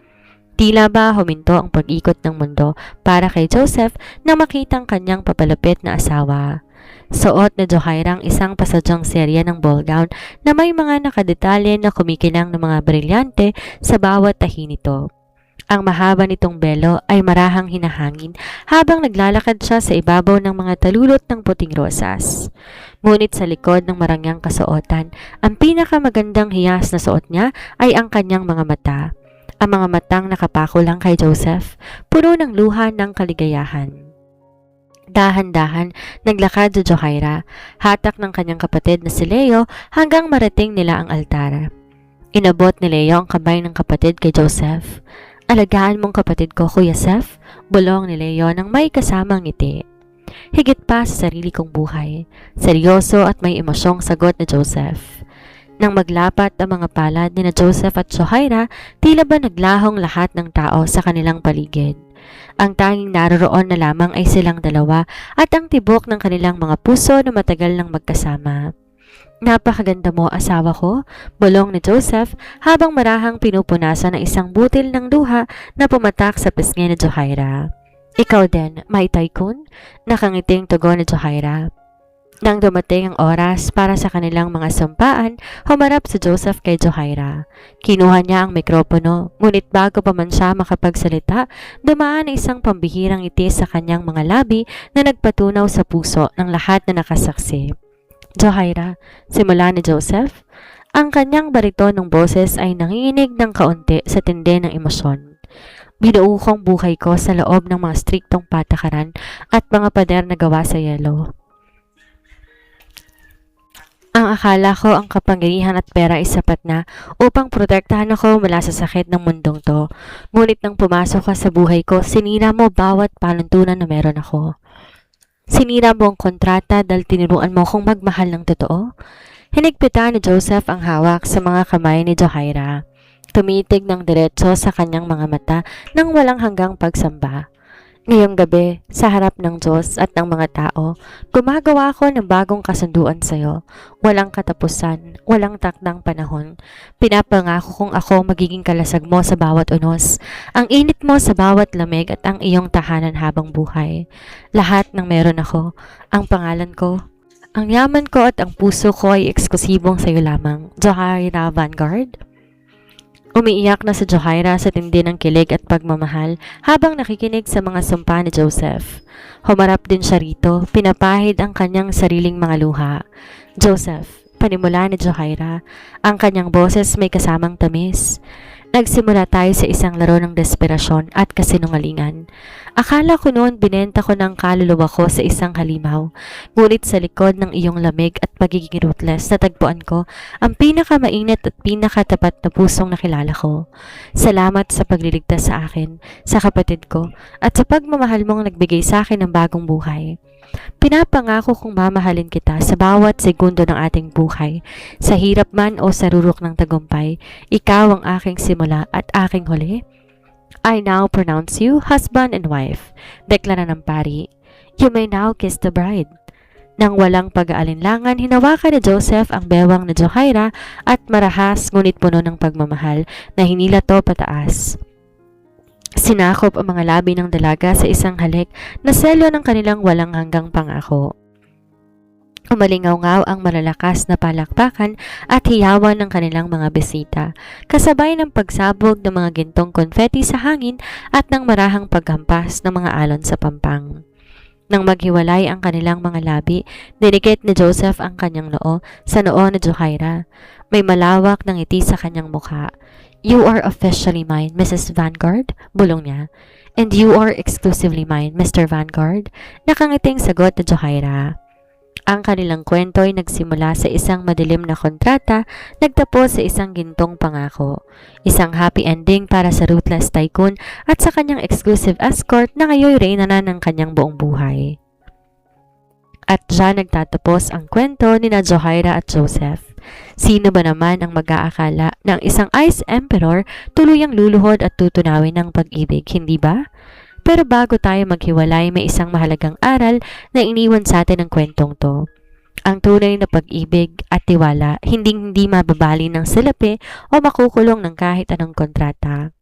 Tila ba huminto ang pag-ikot ng mundo para kay Joseph na makitang kanyang papalapit na asawa. Suot na Johaira ang isang pasadyang serya ng ball gown na may mga nakadetalye na kumikinang ng mga brilyante sa bawat tahi nito. Ang mahaba nitong belo ay marahang hinahangin habang naglalakad siya sa ibabaw ng mga talulot ng puting rosas. Ngunit sa likod ng marangyang kasuotan, ang pinakamagandang hiyas na suot niya ay ang kanyang mga mata. Ang mga matang nakapako lang kay Joseph, puno ng luha ng kaligayahan. Dahan-dahan, naglakad si Johaira, hatak ng kanyang kapatid na si Leo hanggang marating nila ang altar. Inabot ni Leo ang kamay ng kapatid kay Joseph. Alagaan mong kapatid ko, Kuya Seth, bulong ni Leo nang may kasamang ngiti. Higit pa sa sarili kong buhay, seryoso at may emosyong sagot ni Joseph. Nang maglapat ang mga palad ni na Joseph at Johaira, tila ba naglahong lahat ng tao sa kanilang paligid. Ang tanging naroroon na lamang ay silang dalawa at ang tibok ng kanilang mga puso na matagal nang magkasama. Napakaganda mo, asawa ko, bulong ni Joseph habang marahang pinupunasan ng isang butil ng luha na pumatak sa pisngi ni Johaira. Ikaw din, Mai Tycoon, nakangiting tugon ni Johaira. Nang dumating ang oras para sa kanilang mga sampaan, humarap si Joseph kay Johaira. Kinuha niya ang mikropono, ngunit bago pa man siya makapagsalita, dumaan ang isang pambihirang ngiti sa kanyang mga labi na nagpatunaw sa puso ng lahat na nakasaksi. Johaira, simula ni Joseph. Ang kanyang baritonong boses ay nanginginig ng kaunti sa tindi ng emosyon. Binuo kong buhay ko sa loob ng mga striktong patakaran at mga pader na gawa sa yelo. Ang akala ko ang kapangyarihan at pera ay sapat na upang protektahan ako mula sa sakit ng mundong to. Ngunit nang pumasok ka sa buhay ko, sinira mo bawat panuntunan na meron ako. Sinira mo ang kontrata dahil tinuruan mo akong magmahal ng totoo. Hinigpitan ni Joseph ang hawak sa mga kamay ni Johaira. Tumitig ng diretso sa kanyang mga mata nang walang hanggang pagsamba. Ngayong gabi, sa harap ng Diyos at ng mga tao, gumagawa ako ng bagong kasunduan sa iyo. Walang katapusan, walang takdang panahon. Pinapangako kong ako magiging kalasag mo sa bawat unos, ang init mo sa bawat lamig at ang iyong tahanan habang buhay. Lahat ng meron ako, ang pangalan ko, ang yaman ko at ang puso ko ay eksklusibong sa iyo lamang. Johaira Vanguard. Umiiyak na si Johaira sa tindi ng kilig at pagmamahal habang nakikinig sa mga sumpa ni Joseph. Humarap din siya rito, pinapahid ang kanyang sariling mga luha. Joseph, panimula ni Johaira, ang kanyang boses may kasamang tamis. Nagsimula tayo sa isang laro ng desperasyon at kasinungalingan. Akala ko noon binenta ko ng kaluluwa ko sa isang halimaw. Ngunit sa likod ng iyong lamig at pagiging ruthless, natagpuan ko ang pinakamainit at pinakatapat na pusong nakilala ko. Salamat sa pagliligtas sa akin, sa kapatid ko, at sa pagmamahal mong nagbigay sa akin ng bagong buhay. Pinapangako kong mamahalin kita sa bawat segundo ng ating buhay. Sa hirap man o sa rurok ng tagumpay, ikaw ang aking simula at aking huli. I now pronounce you husband and wife. Deklara ng pari. You may now kiss the bride. Nang walang pag-aalinlangan, hinawakan ni Joseph ang bewang na Johaira at marahas ngunit puno ng pagmamahal na hinila to pataas. Sinakop ang mga labi ng dalaga sa isang halik na selyo ng kanilang walang hanggang pangako. Umalingaw-ngaw ang malalakas na palakpakan at hiyawan ng kanilang mga bisita, kasabay ng pagsabog ng mga gintong konfeti sa hangin at ng marahang paghampas ng mga alon sa pampang. Nang maghiwalay ang kanilang mga labi, dinikit ni Joseph ang kanyang noo sa noo ni Johaira. May malawak na ngiti sa kanyang mukha. You are officially mine, Mrs. Vanguard, bulong niya. And you are exclusively mine, Mr. Vanguard, nakangiting sagot ni Johaira. Ang kanilang kwento ay nagsimula sa isang madilim na kontrata, nagtapos sa isang gintong pangako. Isang happy ending para sa ruthless tycoon at sa kanyang exclusive escort na ngayon reyna na ng kanyang buong buhay. At dyan nagtatapos ang kwento ni na Zohaira at Joseph. Sino ba naman ang mag-aakala ng isang Ice Emperor tuluyang luluhod at tutunawin ng pag-ibig, hindi ba? Pero bago tayo maghiwalay, may isang mahalagang aral na iniwan sa atin ng kwentong to. Ang tunay na pag-ibig at tiwala, hindi mababali ng salapi o makukulong ng kahit anong kontrata.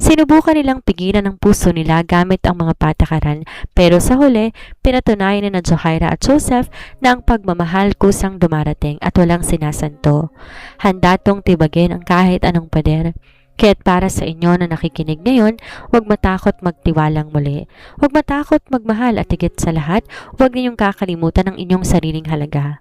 Sinubukan nilang pigilan ang puso nila gamit ang mga patakaran, pero sa huli, pinatunayan ni na Zohaira at Joseph na ang pagmamahal kusang dumarating at walang sinasanto. Handa tong tibagin ang kahit anong pader. Kaya't para sa inyo na nakikinig ngayon, huwag matakot magtiwalang muli. Huwag matakot magmahal at higit sa lahat, huwag ninyong kakalimutan ang inyong sariling halaga.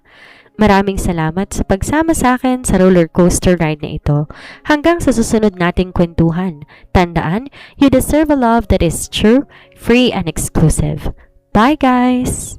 Maraming salamat sa pagsama sa akin sa roller coaster ride na ito. Hanggang sa susunod nating kwentuhan. Tandaan, you deserve a love that is true, free, and exclusive. Bye guys!